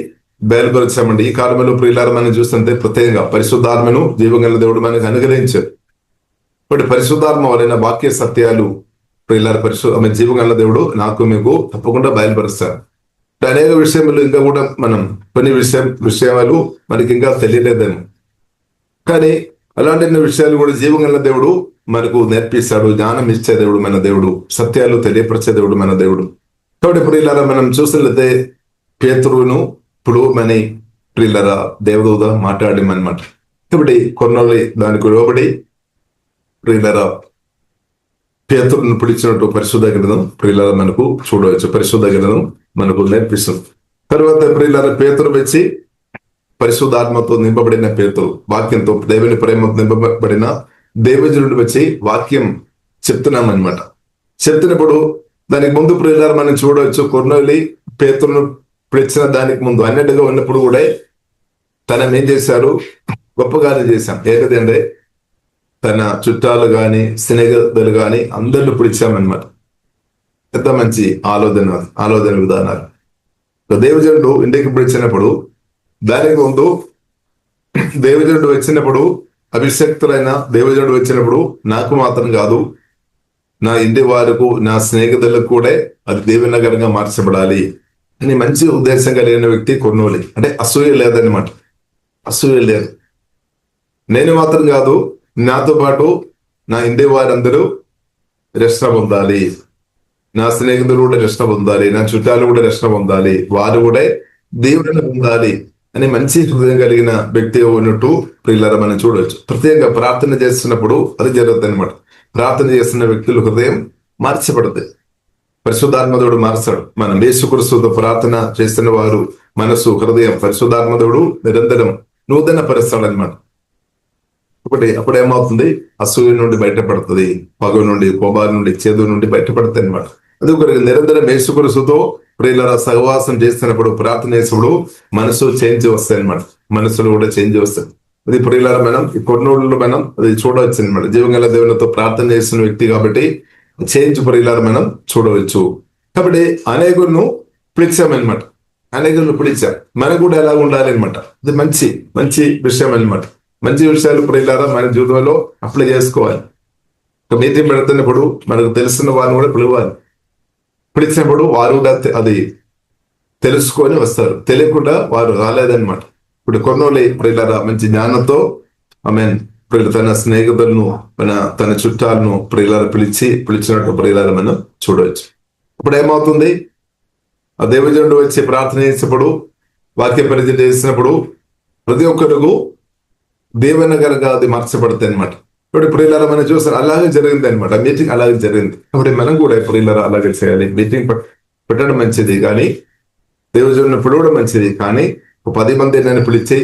బయలుపరిచామండి. ఈ కాలంలో ప్రియులారా మనం చూస్తుంటే ప్రత్యేకంగా పరిశుద్ధాత్మను జీవగల దేవుడు మనకు అనుగ్రహించారు. ఇప్పుడు పరిశుద్ధాత్మ వలన వాక్య సత్యాలు ప్రియులారా జీవగల దేవుడు నాకు మీకు తప్పకుండా బయలుపరుస్తారు. అనేక విషయములు ఇంకా కూడా మనం కొన్ని విషయాలు మనకి ఇంకా తెలియలేదేమో, కానీ అలాంటి విషయాలు కూడా జీవగల దేవుడు మనకు నేర్పిస్తాడు. జ్ఞానం ఇచ్చే దేవుడు మన దేవుడు, సత్యాలు తెలియపరిచే దేవుడు మన దేవుడు. కాబట్టి ప్రియులారా మనం చూసినట్లయితే పేతురును పులువమని ప్రియులారా దేవదూత మాట్లాడమన్నమాట. కాబట్టి కొర్నోలి దానికి లోబడి ప్రియులారా పేతురును పిలిచినట్టు పరిశుద్ధ గ్రంథం ప్రియులారా మనకు చూడవచ్చు, పరిశుద్ధ గ్రంథం మనకు నేర్పిస్తుంది. తర్వాత ప్రియులారా పేతురు వచ్చి పరిశుద్ధాత్మతో నింపబడిన పేతురు, వాక్యంతో దేవుని ప్రేమతో నింపబడిన దేవజనుడు వచ్చి వాక్యం చెప్తున్నామన్నమాట. చెప్తున్నప్పుడు దానికి ముందు ప్రియులారా మనం చూడవచ్చు, కొర్నోలి పేతురును పిలిచిన దానికి ముందు అన్నట్టుగా ఉన్నప్పుడు కూడా తనం ఏం చేశారు, గొప్పగానే చేశాం. ఏకదంటే తన చుట్టాలు గాని స్నేహితులు గాని అందరిని పిలిచామన్నమాట. ఎంత మంచి ఆలోచన విధానాలు. దేవజనుడు ఇంటికి పిలిచినప్పుడు దానికి ముందు దేవజనుడు వచ్చినప్పుడు, అభిషక్తులైన దేవజనుడు వచ్చినప్పుడు నాకు మాత్రం కాదు, నా ఇంటి వారికి, నా స్నేహితులకు కూడా అది దీవెనకరంగా మార్చబడాలి అని మంచి ఉద్దేశం కలిగిన వ్యక్తి కొర్నోలి. అంటే అసూయ లేదన్నమాట, అసూయ లేదు. నేను మాత్రం కాదు, నాతో పాటు నా ఇంటి వారందరూ రక్షణ పొందాలి, నా స్నేహితులు కూడా రక్షణ పొందాలి, నా చుట్టాలు కూడా రక్షణ పొందాలి, వారు కూడా దేవుడిని పొందాలి అని మంచి హృదయం కలిగిన వ్యక్తి ఉన్నట్టు ప్రియులారా మనం చూడవచ్చు. ప్రత్యేకంగా ప్రార్థన చేస్తున్నప్పుడు అది జరుగుతుంది అనమాట. ప్రార్థన చేస్తున్న వ్యక్తుల హృదయం మార్చబడుతుంది, పరిశుద్ధాత్మదేవుడు మార్చాడు. మనం యేసుక్రీస్తుతో ప్రార్థన చేస్తున్న వారు మనసు, హృదయం పరిశుద్ధాత్మదేవుడు నిరంతరం నూతన పరుస్తాడనమాట. అప్పుడు ఏమవుతుంది, అసూయ నుండి బయటపడుతుంది, పగ నుండి, కోపాల నుండి, చేదు నుండి బయటపడుతుంది అనమాట. అది ఒక నిరంతరం యేసుక్రీస్తుతో ప్రియులారా సహవాసం చేస్తున్నప్పుడు, ప్రార్థన చేసినప్పుడు మనసు చేంజ్ వస్తాయి అనమాట, మనసులో కూడా చేంజ్ వస్తుంది. అది ప్రియులారా మనం ఈ కొర్నోలిలో మనం అది చూడవచ్చు అనమాట. జీవగల దేవునితో ప్రార్థన చేస్తున్న వ్యక్తి కాబట్టి చేంజ్ ప్రియులారా మనం చూడవచ్చు. కాబట్టి అనేకులను పిలిచామన్నమాట, అనేకులను పిలిచాం. మనకు కూడా ఎలా ఉండాలి అనమాట. అది మంచి విషయం అనమాట. మంచి విషయాలు ప్రియులారా మన జీవితంలో అప్లై చేసుకోవాలి. మీటింగ్ పెడుతున్నప్పుడు మనకు తెలుస్తున్న వారిని కూడా పిలవాలి. పిలిచినప్పుడు వారు కూడా అది తెలుసుకొని వస్తారు, తెలియకుండా వారు రాలేదన్నమాట. ఇప్పుడు కొర్నోలి ప్రియులారా మంచి జ్ఞానంతో తన స్నేహితులను, తన చుట్టాలను ప్రియులారా పిలిచినట్టు ప్రియులారా మనం చూడవచ్చు. ఇప్పుడు ఏమవుతుంది, ఆ దేవజనుడు వచ్చి ప్రార్థన చేసినప్పుడు, వాక్య పరిచయం చేసినప్పుడు ప్రతి ఒక్కరికి దేవనగరంగా అది మార్చబడుతుంది అనమాట. ఇప్పుడు ప్రియులారా మనం చూస్తాం, అలాగే జరిగింది అనమాట. మీటింగ్ అలాగే జరిగింది. కాబట్టి మనం కూడా ప్రియులారా అలాగే చేయాలి. మీటింగ్ పెట్టడం మంచిది, కానీ దేవజనుడిని పిలవడం మంచిది, కానీ 10 మంది నేను పిలిచి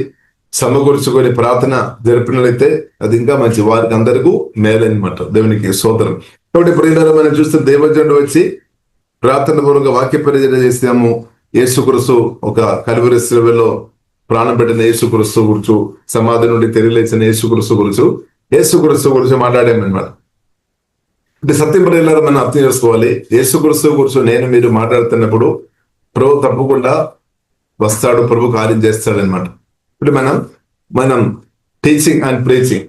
సమకూర్చుకొని ప్రార్థన జరిపినట్లయితే అది ఇంకా మంచి, వారికి అందరికీ మేలనమాట. దేవునికి స్తోత్రం. కాబట్టి ప్రియులారా మనం చూస్తే దేవజనుడు వచ్చి ప్రార్థన పూర్వక వాక్య పరిచయం చేసాము. యేసుక్రీస్తు ఒక కల్వరి శిలువలో ప్రాణం పెట్టిన యేసుక్రీస్తు గురించి, సమాధి నుండి తిరిగిలేచిన యేసుక్రీస్తు గురించి మాట్లాడామన్నమాట. అంటే సత్యం ప్రియులారా మనం అర్థం చేసుకోవాలి. యేసుక్రీస్తు గురించి నేను మీరు మాట్లాడుతున్నప్పుడు ప్రభు తప్పకుండా వస్తాడు, ప్రభు కార్యం చేస్తాడు అనమాట. ఇప్పుడు మనం టీచింగ్ అండ్ ప్రీచింగ్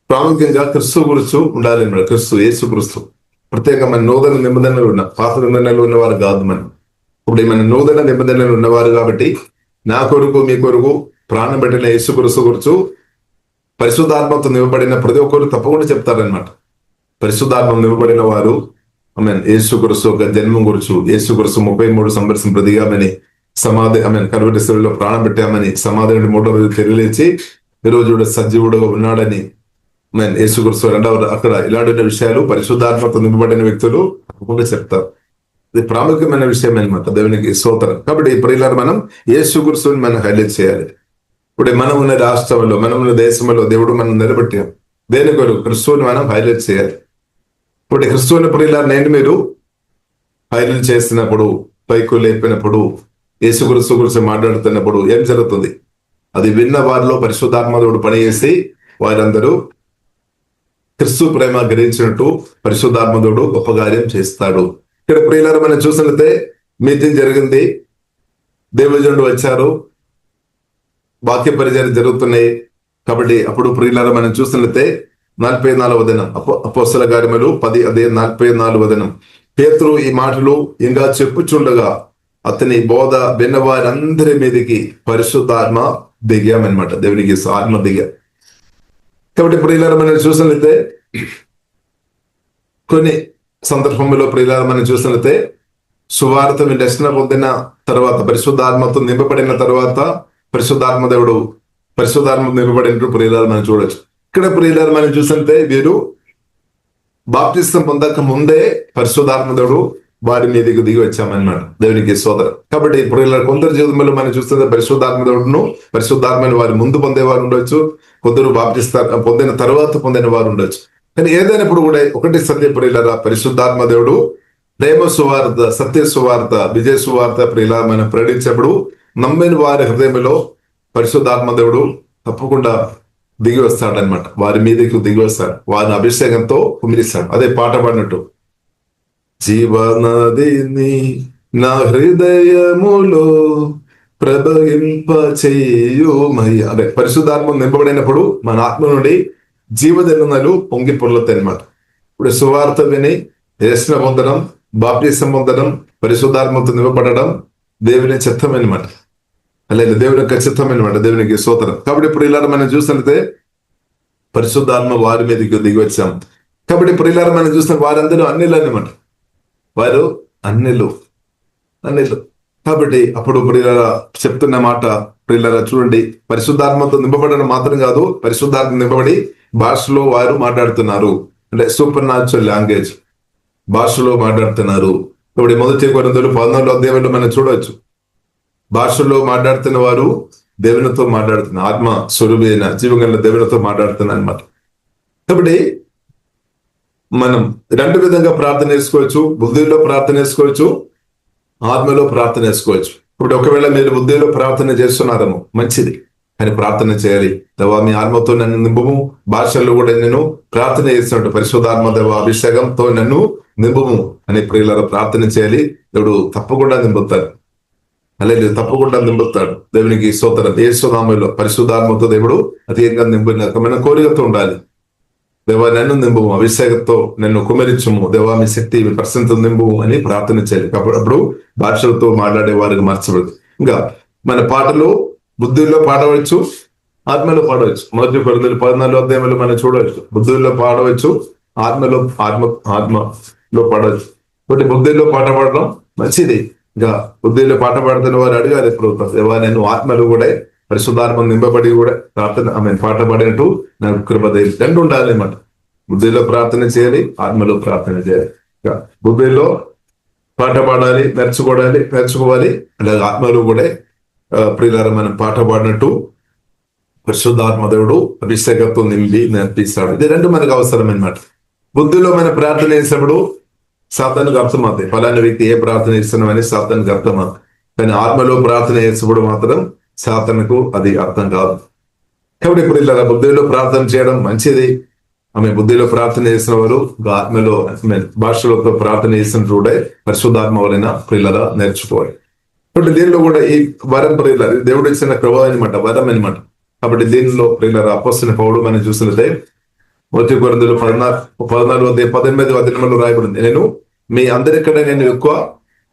ప్రాముఖ్యంగా క్రిస్తు గురించి ఉండాలి అనమాట. యేసుక్రీస్తు ప్రత్యేకంగా మన నూతన నిబంధనలు ఉన్న, పాత నిబంధనలు ఉన్నవారు కాదు మనం. ఇప్పుడు మన నూతన నిబంధనలు ఉన్నవారు కాబట్టి నా కొరకు మీ కొరకు ప్రాణం పెట్టిన యేసుక్రీస్తు గురించి పరిశుద్ధాత్మతో నింపబడిన ప్రతి ఒక్కరు తప్పకుండా చెప్తారనమాట. పరిశుద్ధాత్మ నింపబడిన వారు యేసుక్రీస్తు యొక్క జన్మం గురించి, యేసుక్రీస్తు 33 సంవత్సరం బ్రతికామని, సమాధి కల్వరి శిలువలో ప్రాణం పెట్టామని, సమాధి నుండి 3వ రోజు తిరిగిలేచి ఈరోజు సజీవుడుగా ఉన్నాడని యేసుక్రీస్తు రెండవ అక్కడ ఇలాంటి విషయాలు పరిశుద్ధాత్మతో నింపబడిన వ్యక్తులు తప్పకుండా చెప్తారు. ఇది ప్రాముఖ్యమైన విషయం అనమాట. దేవునికి స్తోత్రం. కాబట్టి ఇప్పుడు మనం యేసుక్రీస్తుని మనం హైలైట్ చేయాలి. ఇప్పుడు మనం ఉన్న రాష్ట్రంలో, మనం ఉన్న దేశంలో దేవుడు మనం నిలబెట్టాం. దేని కొరకు? క్రిస్తువుని మనం హైలైట్ చేయాలి. ఇప్పుడు క్రిస్తువుని ప్రియులారా నేను మీరు హైలైట్ చేస్తున్నప్పుడు, పైకు లేపినప్పుడు, యేసుక్రీస్తు గురించి మాట్లాడుతున్నప్పుడు ఏం జరుగుతుంది? అది విన్న వారిలో పరిశుద్ధాత్మ దేవుడు పనిచేసి వారందరూ క్రిస్తు ప్రేమ గ్రహించినట్టు పరిశుద్ధాత్మ దేవుడు గొప్ప కార్యం చేస్తాడు. ఇక్కడ ప్రియులారా మనం చూసినట్లయితే మీటింగ్ జరిగింది, దేవజనుడు వచ్చారు, వాక్య పరిచయం జరుగుతున్నాయి. కాబట్టి అప్పుడు ప్రియులారా మనం చూసినట్లయితే 44వ దినం అపోస్తల కార్యములు 10 అదే 44వ దినం పేతురు ఈ మాటలు ఇంకా చెప్పుచుండగా అతని బోధ విన్న వారందరి మీదకి పరిశుద్ధాత్మ దిగామన్నమాట. దేవునికి ఆత్మ దిగా. కాబట్టి ప్రియులారా మనం చూసినట్లయితే కొన్ని సందర్భంలో ప్రియులారా మనం చూసినట్లయితే సువార్త రక్షణ పొందిన తర్వాత, పరిశుద్ధాత్మతో నింపబడిన తర్వాత పరిశుద్ధాత్మ దేవుడు పరిశుద్ధాత్మ నింపబడినట్టు ప్రియులారా మనం చూడొచ్చు. ఇక్కడ ప్రియులారా మనం చూసినట్లయితే వీరు బాప్తిస్తం పొందక ముందే పరిశుద్ధాత్మ దేవుడు వారి మీదకి దిగి వచ్చామన్నమాట. దేవునికి స్తోత్రం. కాబట్టి ప్రియులారా కొందరు జీవితంలో మనం చూస్తే పరిశుద్ధాత్మ దేవుడును పరిశుద్ధాత్మని వారి ముందు పొందేవారు ఉండొచ్చు, కొందరు బాప్తిస్తం పొందిన తర్వాత పొందిన వారు ఉండొచ్చు. కానీ ఏదైనప్పుడు కూడా ఒకటి సత్య ప్రియులారా, పరిశుద్ధాత్మ దేవుడు ప్రేమ సువార్త, సత్య సువార్త, విజయ సువార్త ప్రియులారా మనం ప్రకటించినప్పుడు నమ్మిన వారి హృదయంలో పరిశుద్ధాత్మ దేవుడు తప్పకుండా దిగి వస్తాడనమాట. వారి మీదకి దిగి వస్తాడు, వారిని అభిషేకంతో కుమిరిస్తాడు. అదే పాట పాడినట్టు, జీవనదిని నా హృదయములో ప్రవహింప చేయుమయ్య. అదే పరిశుద్ధాత్మ నింపబడినప్పుడు మన ఆత్మ నుండి జీవజలనలు పొంగి పొర్లుతాయి అనమాట. ఇప్పుడు సువార్త విని రక్షణ పొందడం, బాప్తిసం పొందడం, పరిశుద్ధాత్మతో నింపబడడం దేవుని చిత్తం అనమాట. అలాగే దేవుని యొక్క చిత్తం అనమాట. దేవునికి స్తోత్రం. కాబట్టి ఇప్పుడు ఇలా మనం చూసినట్లయితే పరిశుద్ధాత్మ వారి మీదకి దిగి వచ్చాం. కాబట్టి ఇప్పుడు ఇలా మనం చూసిన వారందరూ అన్నిలు అనమాట. వారు అన్నిలు. కాబట్టి అప్పుడు ప్రియులారా చెప్తున్న మాట ప్రియులారా చూడండి, పరిశుద్ధాత్మతో నింపబడడం మాత్రం కాదు, పరిశుద్ధాత్మ నింపబడి భాషలో వారు మాట్లాడుతున్నారు. అంటే సూపర్ న్యాచురల్ లాంగ్వేజ్ భాషలో మాట్లాడుతున్నారు. ఇప్పుడు 1 కొరింథీయులు 14వ అధ్యాయంలో మనం చూడవచ్చు, భాషలో మాట్లాడుతున్న వారు దేవునితో మాట్లాడుతున్న ఆత్మ స్వరూపి అయిన జీవగల దేవునితో మాట్లాడుతున్నారు అనమాట. కాబట్టి మనం రెండు విధంగా ప్రార్థన చేసుకోవచ్చు. బుద్ధిలో ప్రార్థన చేసుకోవచ్చు, ఆత్మలో ప్రార్థన చేసుకోవచ్చు. ఇప్పుడు ఒకవేళ మీరు బుద్ధిలో ప్రార్థన చేస్తున్నారేమో మంచిది, కానీ ప్రార్థన చేయాలి. దేవా మీ ఆత్మతో నన్ను నింపుము. భాషల్లో కూడా నేను ప్రార్థన చేస్తున్నట్టు పరిశుద్ధాత్మ దేవ అభిషేకంతో నన్ను నింపుము అని ప్రియులారా ప్రార్థన చేయాలి. దేవుడు తప్పకుండా నింపుతాడు. అలాగే తప్పకుండా నింపుతాడు. దేవునికి స్తోత్రం. యేసునామములో పరిశుద్ధాత్మతో దేవుడు అధికంగా నింపిన కోరికతో ఉండాలి. దేవా నన్ను నింపుము, అభిషేకంతో నన్ను కుమరించుము, దేవా మీ శక్తి మీ ప్రసన్నతో నింపుము అని ప్రార్థన చేయాలి. అప్పుడు భాషలతో మాట్లాడే వారికి మార్చబడదు. ఇంకా మన పాటలు బుద్ధిలో పాడవచ్చు, ఆత్మలో పాడవచ్చు. 1 కొరింథీయులు 14వ అధ్యాయంలో మనం చూడవచ్చు, బుద్ధిలో పాడవచ్చు, ఆత్మలో పాడవచ్చు. కాబట్టి బుద్ధిలో పాట పాడడం మంచిది. ఇంకా బుద్ధిలో పాట పాడుతున్న వారు అడిగారు ఎప్పుడు, దేవా నేను ఆత్మలో కూడా పరిశుద్ధాత్మ నింపబడి కూడా ప్రార్థన పాట పాడినట్టు నాకు కృపదయ. రెండు ఉండాలి అన్నమాట. బుద్ధిలో ప్రార్థన చేయాలి, ఆత్మలో ప్రార్థన చేయాలి. బుద్ధిలో పాట పాడాలి, నేర్చుకోవాలి. అలాగే ఆత్మలో కూడా ప్రియులారా మనం పాట పాడినట్టు పరిశుద్ధాత్మ దేవుడు అభిషేకంతో నింపి నేర్పిస్తాడు. ఇది రెండు మనకు అవసరం అన్నమాట. బుద్ధిలో మనం ప్రార్థన చేసినప్పుడు సాతానుకు అర్థమవుతాయి, ఫలానా వ్యక్తి ఏ ప్రార్థన చేస్తున్నామని సాతానుకు అర్థమవుతుంది. కానీ ఆత్మలో ప్రార్థన చేసినప్పుడు మాత్రం సాతానుకు అది అర్థం కాదు. కాబట్టి ఇప్పుడు ఇలా బుద్ధిలో ప్రార్థన చేయడం మంచిది. ఆమె బుద్ధిలో ప్రార్థన చేసిన వారు ఆత్మలో భాషలతో ప్రార్థన చేసిన కూడా పరిశుద్ధాత్మ వలన ప్రియులరా నేర్చుకోవాలి. కాబట్టి దీనిలో కూడా ఈ వరం ప్రియుల దేవుడు ఇచ్చిన కృప అనమాట, వరం అనమాట. కాబట్టి దీనిలో ప్రియులరా అపోస్తలుడైన పౌలు మనం చూసినట్లయితే 1 కొరింథీయులు 14:18 రాయబడింది, నేను మీ అందరికన్నా నేను ఎక్కువ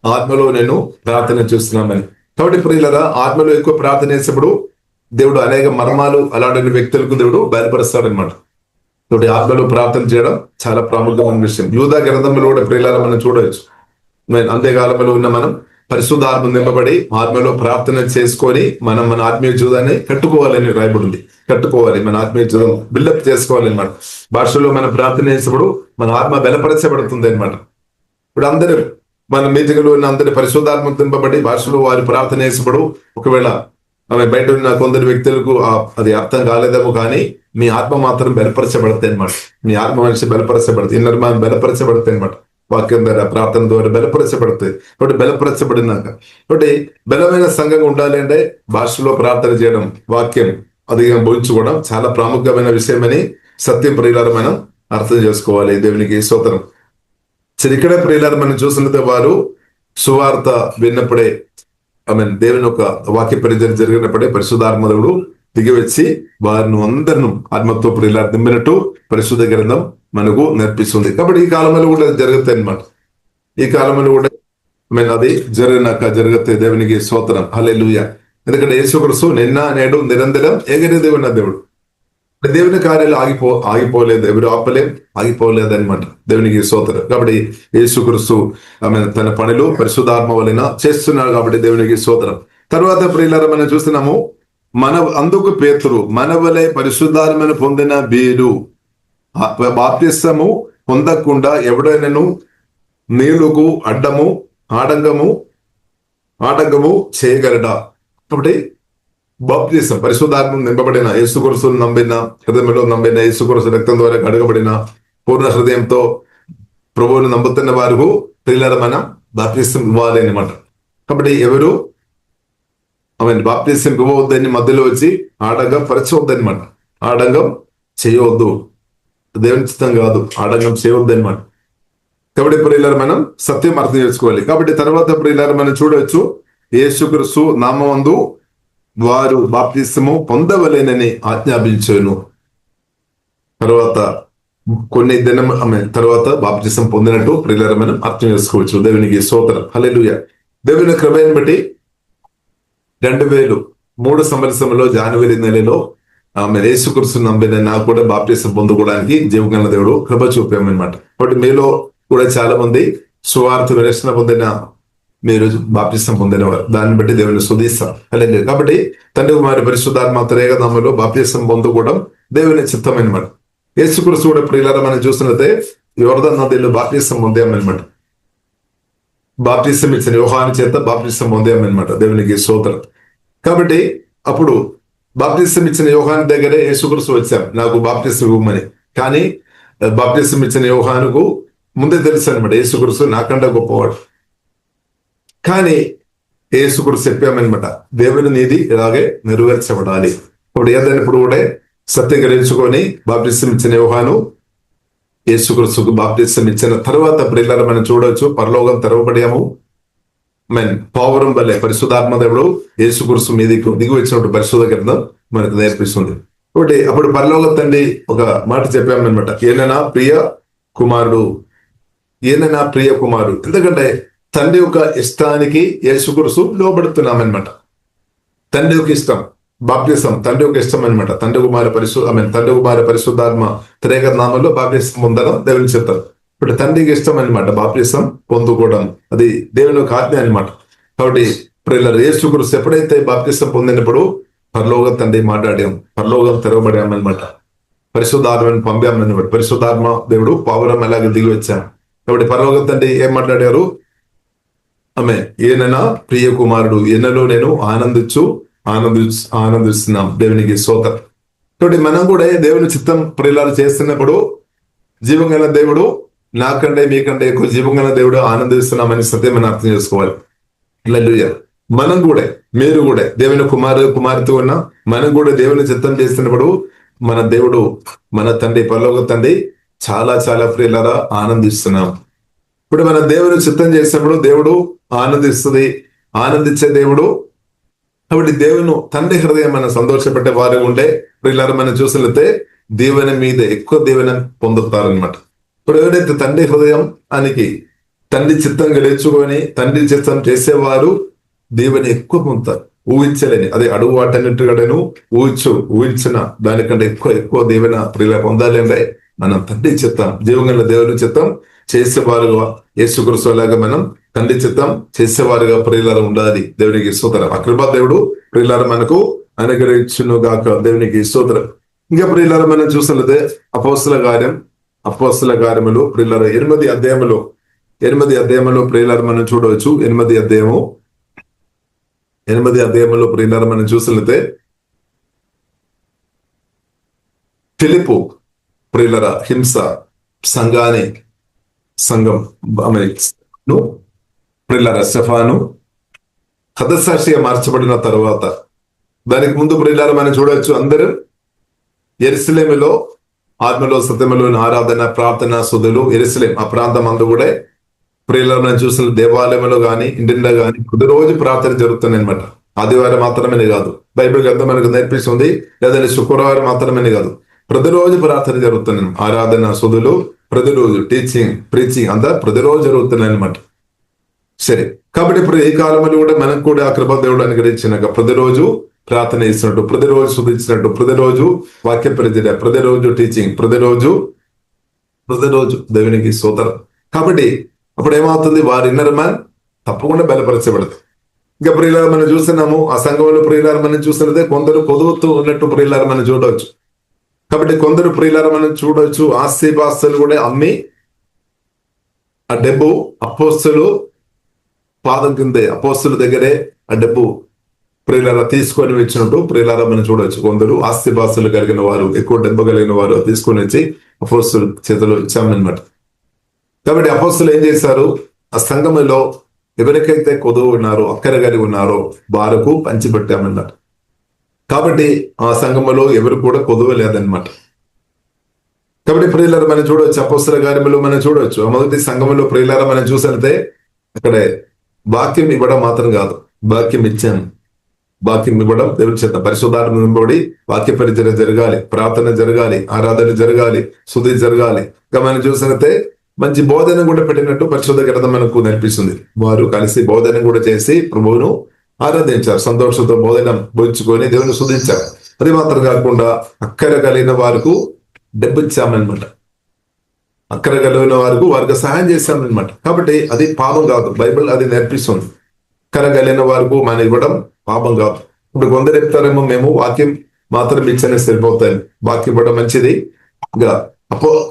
ఆత్మలో నేను ప్రార్థన చేస్తున్నామని. కాబట్టి ప్రియులరా ఆత్మలో ఎక్కువ ప్రార్థన చేసినప్పుడు దేవుడు అనేక మర్మాలు అలాంటి వ్యక్తులకు దేవుడు బయలుపరుస్తాడు అనమాట. కాబట్టి ఆత్మలో ప్రార్థన చేయడం చాలా ప్రాముఖ్యమైన విషయం. యూదా గ్రంథంలో కూడా ప్రియులరా మనం చూడవచ్చు. అంత్యకాలంలో ఉన్న మనం పరిశుద్ధాత్మ నింపబడి ఆత్మలో ప్రార్థన చేసుకొని మనం మన ఆత్మీయ జీవితాన్ని కట్టుకోవాలని రాయబడింది. కట్టుకోవాలి, మన ఆత్మీయ జీవితం బిల్డప్ చేసుకోవాలి అనమాట. భాషలో మనం ప్రార్థన చేసినప్పుడు మన ఆత్మ బలపరచబడుతుంది అనమాట. ఇప్పుడు అందరూ మన మీటింగ్లో ఉన్న అందరి పరిశుద్ధాత్మ తింపబడి భాషలో వారి ప్రార్థన చేసినప్పుడు ఒకవేళ ఆమె బయట ఉన్న కొందరు వ్యక్తులకు అది అర్థం కాలేదేమో, కానీ మీ ఆత్మ మాత్రం బలపరచబడతాయి అనమాట. మీ ఆత్మ మనిషి బలపరచబడుతుంది, ఇన్నర్ మ్యాన్ బలపరచబడతాయి అనమాట. వాక్యం ద్వారా ప్రార్థన ద్వారా బలపరచబడుతుంది. కాబట్టి బలపరచబడినాక కాబట్టి బలమైన సంఘంగా ఉండాలి అంటే భాషలో ప్రార్థన చేయడం, వాక్యం అధికంగా బోధించుకోవడం చాలా ప్రాముఖ్యమైన విషయమని సత్యం ప్రియులారా మనం అర్థం చేసుకోవాలి. దేవునికి స్తోత్రం. సరే, ఇక్కడ ప్రియులారా మనం చూసినట్టు వారు సువార్త విన్నప్పుడే దేవుని యొక్క వాక్య పరిచయం జరిగినప్పుడే పరిశుద్ధాత్మ దేవుడు దిగి వచ్చి వారిని అందరిని ఆత్మతో ప్రియులారా నింపినట్టు పరిశుద్ధ గ్రంథం మనకు నేర్పిస్తుంది. కాబట్టి ఈ కాలంలో కూడా జరుగుతాయి అనమాట. ఈ కాలంలో కూడా అది జరిగినాక జరుగుతాయి. దేవునికి స్తోత్రం. హల్లెలూయా. ఎందుకంటే యేసుక్రీస్తు నిన్న నేడు నిరంతరం ఏకరీతిగా ఉన్న దేవుడు. దేవుని కార్యాలు ఆగిపోలేదు, ఎవరు ఆగిపోలేదు అనమాట. దేవునికి స్తోత్రం. కాబట్టి యేసుక్రీస్తు తన పనులు పరిశుద్ధాత్మ వలన చేస్తున్నాడు కాబట్టి దేవునికి స్తోత్రం. తర్వాత ప్రియులారా మనం చూస్తున్నాము, అందుకు పేతురు మన వలె పరిశుద్ధాత్మను పొందిన వీరు బాప్తిస్మము పొందకుండా ఎవడైనను నీళ్లకు ఆటంకము చేయగలడా? కాబట్టి బాప్తిసం పరిశుద్ధాత్మ నింపబడిన యేసుక్రీస్తును నమ్మిన హృదయంలో నమ్మిన యేసుక్రీస్తు రక్తం ద్వారా కడగబడిన పూర్ణ హృదయంతో ప్రభువును నమ్ముతున్న వారు ప్రియులారా మనం బాప్తిసం ఇవ్వాలి అనమాట. కాబట్టి ఎవరు బాప్తిసం ఇవ్వవద్దని మధ్యలో వచ్చి ఆటంకం పరచవద్దు అనమాట. ఆటంకం చేయవద్దు, దేవుని చిత్తం కాదు, ఆటంకం చేయవద్దు అనమాట. కాబట్టి ప్రియులారా మనం సత్యం అర్థం చేసుకోవాలి. కాబట్టి తర్వాత ప్రియులారా మనం చూడవచ్చు, యేసుక్రీస్తు నామమందు వారు బాప్తిసము పొందవలేనని ఆజ్ఞాపించాను. తర్వాత కొన్ని దినం తర్వాత బాప్తిసం పొందినట్టు ప్రియులారా మనం అర్థం చేసుకోవచ్చు. దేవునికి స్తోత్రం. హల్లెలూయా. దేవుని కృపను బట్టి 2003 సంవత్సరంలో జనవరి నెలలో యేసుక్రీస్తు నమ్మిన నాకు కూడా బాప్తిసం పొందుకోవడానికి జీవగల దేవుడు కృప చూపామన్నమాట. కాబట్టి మీలో కూడా చాలా మంది సువార్త రక్షణ పొందిన మీరు బాప్తిసం పొందినవారు. దాన్ని బట్టి దేవుని స్తుతిస్తాం. హల్లెలూయా. కాబట్టి తండ్రి కుమారుని పరిశుద్ధాత్మ త్రియేకనామములో బాప్తిసం పొందుకోవడం దేవుని చిత్తం అన్నమాట. యేసుక్రీస్తు కూడా ప్రియులారా మనం చూస్తున్నట్టే యోర్దాను నదిలో బాప్తిసం పొందామన్నమాట. బాప్తిసం ఇచ్చిన యోహాను చేత బాప్తిసం పొందామన్నమాట. దేవునికి స్తోత్రం. కాబట్టి అప్పుడు బాప్తిసం ఇచ్చిన యోహాను దగ్గరే యేసుక్రీస్తు వచ్చాం, నాకు బాప్తిసం ఇవ్వమని. కానీ బాప్తిసం ఇచ్చిన యోహానుకు ముందే తెలుసు అనమాట, యేసుక్రీస్తు నాకంటే గొప్పవాడు. కానీ యేసుక్రీస్తు చెప్పామన్నమాట, దేవుని నీతి ఇలాగే నెరవేర్చబడాలి. ఇప్పుడు ఏదైనప్పుడు కూడా సత్యం గ్రహించుకొని బాప్తిసం ఇచ్చిన యోహాను యేసుక్రీస్తుకు బాప్తిసం ఇచ్చిన తర్వాత ప్రియులారా మనం చూడవచ్చు, పరలోకం తెరవబడాము. పావురం వల్లే పరిశుద్ధాత్మ దేవుడు యేసుక్రీస్తు మీదకి దిగి వచ్చినప్పుడు పరిశుద్ధ గ్రంథం మనకు నేర్పిస్తుంది. ఒకటి అప్పుడు పరలోక తండ్రి ఒక మాట చెప్పామన్నమాట, ఈయన నా ప్రియ కుమారుడు. ఎందుకంటే తండ్రి యొక్క ఇష్టానికి యేసుక్రీస్తు లోబడుతున్నామన్నమాట. తండ్రి యొక్క ఇష్టం బాప్తిసం, తండ్రి యొక్క ఇష్టం అనమాట. తండ్రి కుమార పరిశుద్ధాత్మ త్రియేక నామంలో బాప్తిసం పొందడం దేవుని చిత్తం. ఇప్పుడు తండ్రికి ఇష్టం అనమాట బాప్తిసం పొందుకోవడం, అది దేవుని యొక్క ఆజ్ఞ అనమాట. కాబట్టి యేసుక్రీస్తు ఎప్పుడైతే బాప్తిసం పొందినప్పుడు పరలోకం తండ్రి మాట్లాడాం, పరలోకం తెరవబడామన్నమాట, పరిశుద్ధాత్మని పంపామన్నమాట. పరిశుద్ధాత్మ దేవుడు పావురం అలాగే దిగి వచ్చాం. కాబట్టి పరలోకం తండ్రి ఏం మాట్లాడారు, ఈయన నా ప్రియ కుమారుడు, ఈయనలో నేను ఆనందిస్తున్నాం. దేవునికి స్తోత్రం. కాబట్టి మనం కూడా దేవుని చిత్తం ప్రియులారా చేస్తున్నప్పుడు జీవం గల దేవుడు నాకంటే మీకంటే ఎక్కువ జీవం గల దేవుడు ఆనందిస్తున్నామని సత్యం మనం అర్థం చేసుకోవాలి. హల్లెలూయా. మనం కూడా మీరు కూడా దేవుని కుమార్తె ఉన్న మనం కూడా దేవుని చిత్తం చేస్తున్నప్పుడు మన దేవుడు మన తండ్రి పరలోక తండ్రి చాలా చాలా ప్రియులారా ఆనందిస్తున్నాం. ఇప్పుడు మన దేవుని చిత్తం చేసినప్పుడు దేవుడు ఆనందించే దేవుడు. కాబట్టి దేవుని తండ్రి హృదయం మనం సంతోషపెట్టే వారు ఉంటే ప్రియులారా మనం చూసినట్లయితే దీవెన మీద ఎక్కువ దీవెన పొందుతారనమాట. ఇప్పుడు ఎవరైతే తండ్రి హృదయం అనికి తండ్రి చిత్తం గెలుచుకొని తండ్రి చిత్తం చేసేవారు దీవెన ఎక్కువ పొందుతారు. ఊహించలేని, అదే అడుగు వాటన్నిటిగాను ఊహించిన దానికంటే ఎక్కువ దీవెన ప్రియుల పొందాలి అంటే మనం తండ్రి చిత్తం, జీవగల దేవుని చిత్తం చేసేవారుగా యేసుక్రీస్తు లాగా మనం తండ్రి చిత్తం చేసేవారుగా ప్రియులారా ఉండాలి. దేవునికి స్తోత్రం. ఆ కృపా దేవుడు ప్రియులారా మనకు అనుగ్రహించును గాక. దేవునికి స్తోత్రం. ఇంకా ప్రియులారా మనం చూసినట్లయితే అపోస్తల కార్యములు ప్రియులారా 8వ అధ్యాయములో ప్రియులారా మనం చూడవచ్చు. 8వ అధ్యాయములో ప్రియులారా మనం చూసినట్లయితే ఫిలిప్పు ప్రియులారా హింస సంఘం ప్రియులారా స్టెఫాను హతసాక్షిగా మార్చబడిన తర్వాత, దానికి ముందు ప్రియులారా మనం చూడవచ్చు అందరూ యెరూషలేములో ఆత్మలో సత్యములో ఆరాధన ప్రార్థన సుధులు యెరూషలేం ఆ ప్రాంతం అందు కూడా ప్రియులారా మనం చూసిన దేవాలయంలో గాని ఇంటిలో గాని ప్రతిరోజు ప్రార్థన జరుగుతుంది అనమాట. ఆదివారం మాత్రమే కాదు, బైబిల్ గ్రంథం మనకు నేర్పిస్తుంది. లేదంటే శుక్రవారం మాత్రమే కాదు, ప్రతిరోజు ప్రార్థన జరుగుతుంది. ఆరాధన సుధులు ప్రతిరోజు, టీచింగ్ ప్రీచింగ్ అంతా ప్రతిరోజు జరుగుతున్నాయి అనమాట. సరే, కాబట్టి ఇప్పుడు ఈ కాలంలో కూడా మనకు కూడా ఆ కృప దేవుడు అనుగ్రహించినాక ప్రతిరోజు ప్రార్థన చేస్తున్నట్టు, ప్రతిరోజు శుద్ధించినట్టు, ప్రతిరోజు వాక్య పరిచర్య, ప్రతిరోజు టీచింగ్, ప్రతిరోజు దేవునికి స్తోత్రం. కాబట్టి అప్పుడు ఏమవుతుంది, వారి ఇన్నర్ మ్యాన్ తప్పకుండా బలపరచబడదు. ఇంకా ప్రియులారా మనం చూస్తున్నాము ఆ సంఘంలో ప్రియులారా మనం చూస్తున్నదే కొందరు పొదుగుతూ ఉన్నట్టు ప్రియులారా మనం చూడవచ్చు. కాబట్టి కొందరు ప్రియులారా మనం చూడవచ్చు ఆస్తిపాస్తులు కూడా అమ్మి ఆ డబ్బు అపోస్తలు పాదం కిందే అపోస్తల దగ్గరే ఆ డబ్బు ప్రియులారా తీసుకొని వచ్చినట్టు ప్రియులారా మనం చూడవచ్చు. కొందరు ఆస్తిపాస్తులు కలిగిన వారు, ఎక్కువ డబ్బు కలిగిన వారు తీసుకొని వచ్చి అపోస్తల చేతిలో ఇచ్చామన్నమాట. కాబట్టి అపోస్తలు ఏం చేశారు, ఆ సంఘములో ఎవరికైతే కొదువు ఉన్నారో అక్కర కలిగి ఉన్నారో వారికి పంచిపెట్టామన్నారు. కాబట్టి ఆ సంఘములో ఎవరు కూడా కొదువ లేదనమాట. కాబట్టి ప్రియులారా మనం చూడవచ్చు అపోస్తల కార్యములు మనం చూడవచ్చు. ఆ మొదటి సంఘములో ప్రియులారా మనం చూసినట్లయితే అక్కడ వాక్యం ఇవ్వడం మాత్రం కాదు, వాక్యం ఇవ్వడం దేవుని చేత పరిశుద్ధాత్మ నింపబడి వాక్య పరిచర్య జరగాలి, ప్రార్థన జరగాలి, ఆరాధన జరగాలి, శుద్ధి జరగాలి. ఇంకా మనం చూసినట్లయితే మంచి బోధన కూడా పెట్టినట్టు పరిశుద్ధ గ్రంథం మనకు నేర్పిస్తుంది. వారు కలిసి బోధన కూడా చేసి ప్రభువును ఆరాధించారు, సంతోషంతో బోధించుకొని దేవుని శుద్ధించారు. అది మాత్రం కాకుండా అక్కర కలిగిన వారికి డబ్బు ఇచ్చామన్నమాట. అక్కర కలిగిన వారికి సహాయం చేశామన్నమాట. కాబట్టి అది పాపం కాదు, బైబిల్ అది నేర్పిస్తుంది. అక్కర కలిగిన వారికి మనం ఇవ్వడం పాపం కాదు. ఇప్పుడు కొందరు చెప్తారేమో మేము వాక్యం మాత్రం ఇచ్చనే సరిపోతాయి, వాక్యం ఇవ్వడం మంచిది. ఇంకా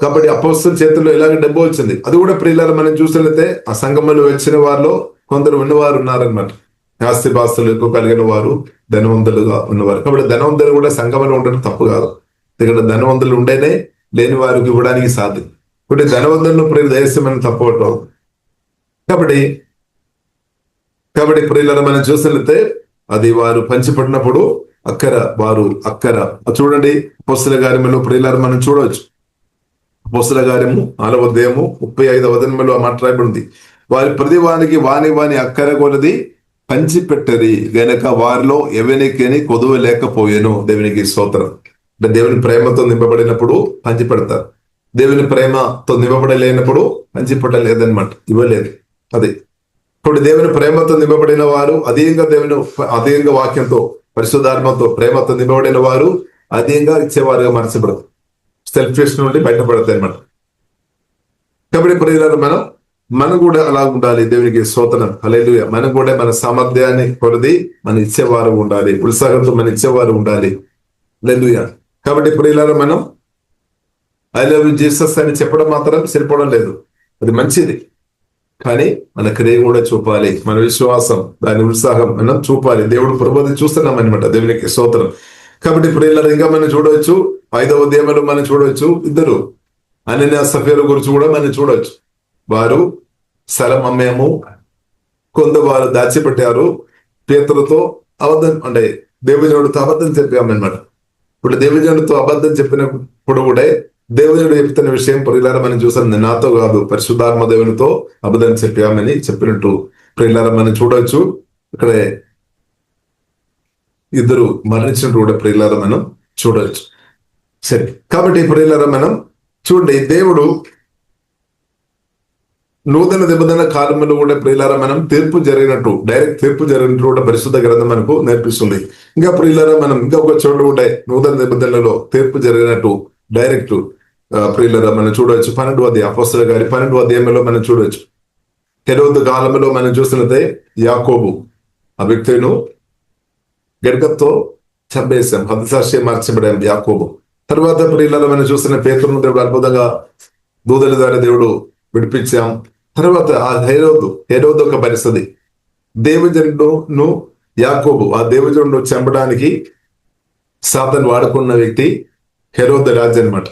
కాబట్టి అపోస్తల చేతుల్లో ఎలాగ డబ్బు వచ్చింది, అది కూడా ప్రియులారా మనం చూసినట్లయితే ఆ సంఘంలో వచ్చిన వారిలో కొందరు ఉన్నవారు ఉన్నారనమాట. ఆస్తిపాస్తులు ఎక్కువ కలిగిన వారు, ధనవంతులుగా ఉన్నవారు. కాబట్టి ధనవంతులు కూడా సంఘంలో ఉండడం తప్పు కాదు. ఇక్కడ ధనవంతులు ఉంటేనే లేని వారికి ఇవ్వడానికి సాధ్యం. ఇప్పుడు ధనవంతులను ప్రియులు దయచేమని తప్పవటం. కాబట్టి ప్రియులను మనం చూసినట్లయితే అది వారు పంచిపడినప్పుడు అక్కర చూడండి. అపోస్తల కార్యములో ప్రియులను మనం చూడవచ్చు. అపోస్తల కార్యము 4వ అధ్యాయము 35వ వచనంలో మాట్లాడబడింది. వారి ప్రతి వాని అక్కర కొలది పంచిపెట్టది గనక వారిలో ఎవరికైనా కొదువ లేకపోయేను. దేవునికి స్తోత్రం. అంటే దేవుని ప్రేమతో నింపబడినప్పుడు పంచిపెడతారు, దేవుని ప్రేమతో నింపబడలేనప్పుడు పంచిపెట్టలేదన్నమాట, ఇవ్వలేదు. అది ఇప్పుడు దేవుని ప్రేమతో నింపబడిన వారు అధికంగా వాక్యంతో పరిశుద్ధాత్మతో ప్రేమతో నింపబడిన వారు అధికంగా ఇచ్చేవారుగా మార్చబడదు, సెల్ఫిష్ నుండి బయటపడతాయి అన్నమాట. కాబట్టి ప్రియులారా మనం కూడా అలా ఉండాలి. దేవునికి స్తోత్రం, హల్లెలూయా. మనం కూడా మన సామర్థ్యాన్ని కొలది మనం ఇచ్చేవారు ఉండాలి, ఉత్సాహంతో మనం ఇచ్చేవారు ఉండాలి, హల్లెలూయా. కాబట్టి ప్రియులారా మనం ఐ లవ్ యు జీసస్ అని చెప్పడం మాత్రం సరిపోవడం లేదు, అది మంచిది. కానీ మన క్రియ కూడా చూపాలి, మన విశ్వాసం, దాని ఉత్సాహం మనం చూపాలి. దేవుడు ప్రభుత్వం చూస్తున్నాం అనమాట. దేవునికి స్తోత్రం. కాబట్టి ప్రియులారా ఇంకా మనం చూడవచ్చు 5వ అధ్యాయంలో మనం చూడవచ్చు ఇద్దరు అననీయ సఫీరా గురించి కూడా మనం చూడవచ్చు. వారు స్థలం అమ్మేము, కొందరు దాచిపెట్టారు. పేతురుతో అబద్ధం అంటే దేవుజనుడితో అబద్ధం చెప్పామన్నమాట. ఇప్పుడు దేవుజనుడితో అబద్ధం చెప్పినప్పుడు కూడా దేవుజనుడు చెప్తున్న విషయం ప్రియులారా మనం చూసాం, నాతో కాదు పరిశుద్ధాత్మ దేవునితో అబద్ధం చెప్పామని చెప్పినట్టు ప్రియులారా మనం చూడవచ్చు. ఇక్కడ ఇద్దరు మరణించినట్టు కూడా ప్రియులారా మనం చూడవచ్చు. సరే, కాబట్టి ప్రియులారా మనం చూడండి, దేవుడు నూతన నిబంధన కాలంలో కూడా ప్రియులారా మనం డైరెక్ట్ తీర్పు జరిగినట్టు కూడా పరిశుద్ధ గ్రంథం మనకు నేర్పిస్తుంది. ఇంకా ప్రియులారా మనం ఇంకొక చోట కూడా నూతన నిబంధనలలో తీర్పు జరిగినట్టు డైరెక్ట్ ప్రియులారా మనం చూడవచ్చు. 12వ అధ్యాయం అపోస్తల గారి 12వ అధ్యాయంలో మనం చూడవచ్చు. హెరోదు కాలంలో మనం చూసినట్లయితే యాకోబు ఆ వ్యక్తిను గడ్గతో చంపేశాం, హతసాక్షి మార్చబడాం యాకోబు. తర్వాత ప్రియులారా మనం చూస్తున్న పేతురును దేవుడు అద్భుతంగా దూదల ద్వారా దేవుడు విడిపించాం. తర్వాత ఆ హేరోదు ఒక పరిస్థితి, దేవజనుడును యాకోబు, ఆ దేవజనుడు చంపడానికి సాతాను వాడుకున్న వ్యక్తి హెరోదు రాజు అనమాట.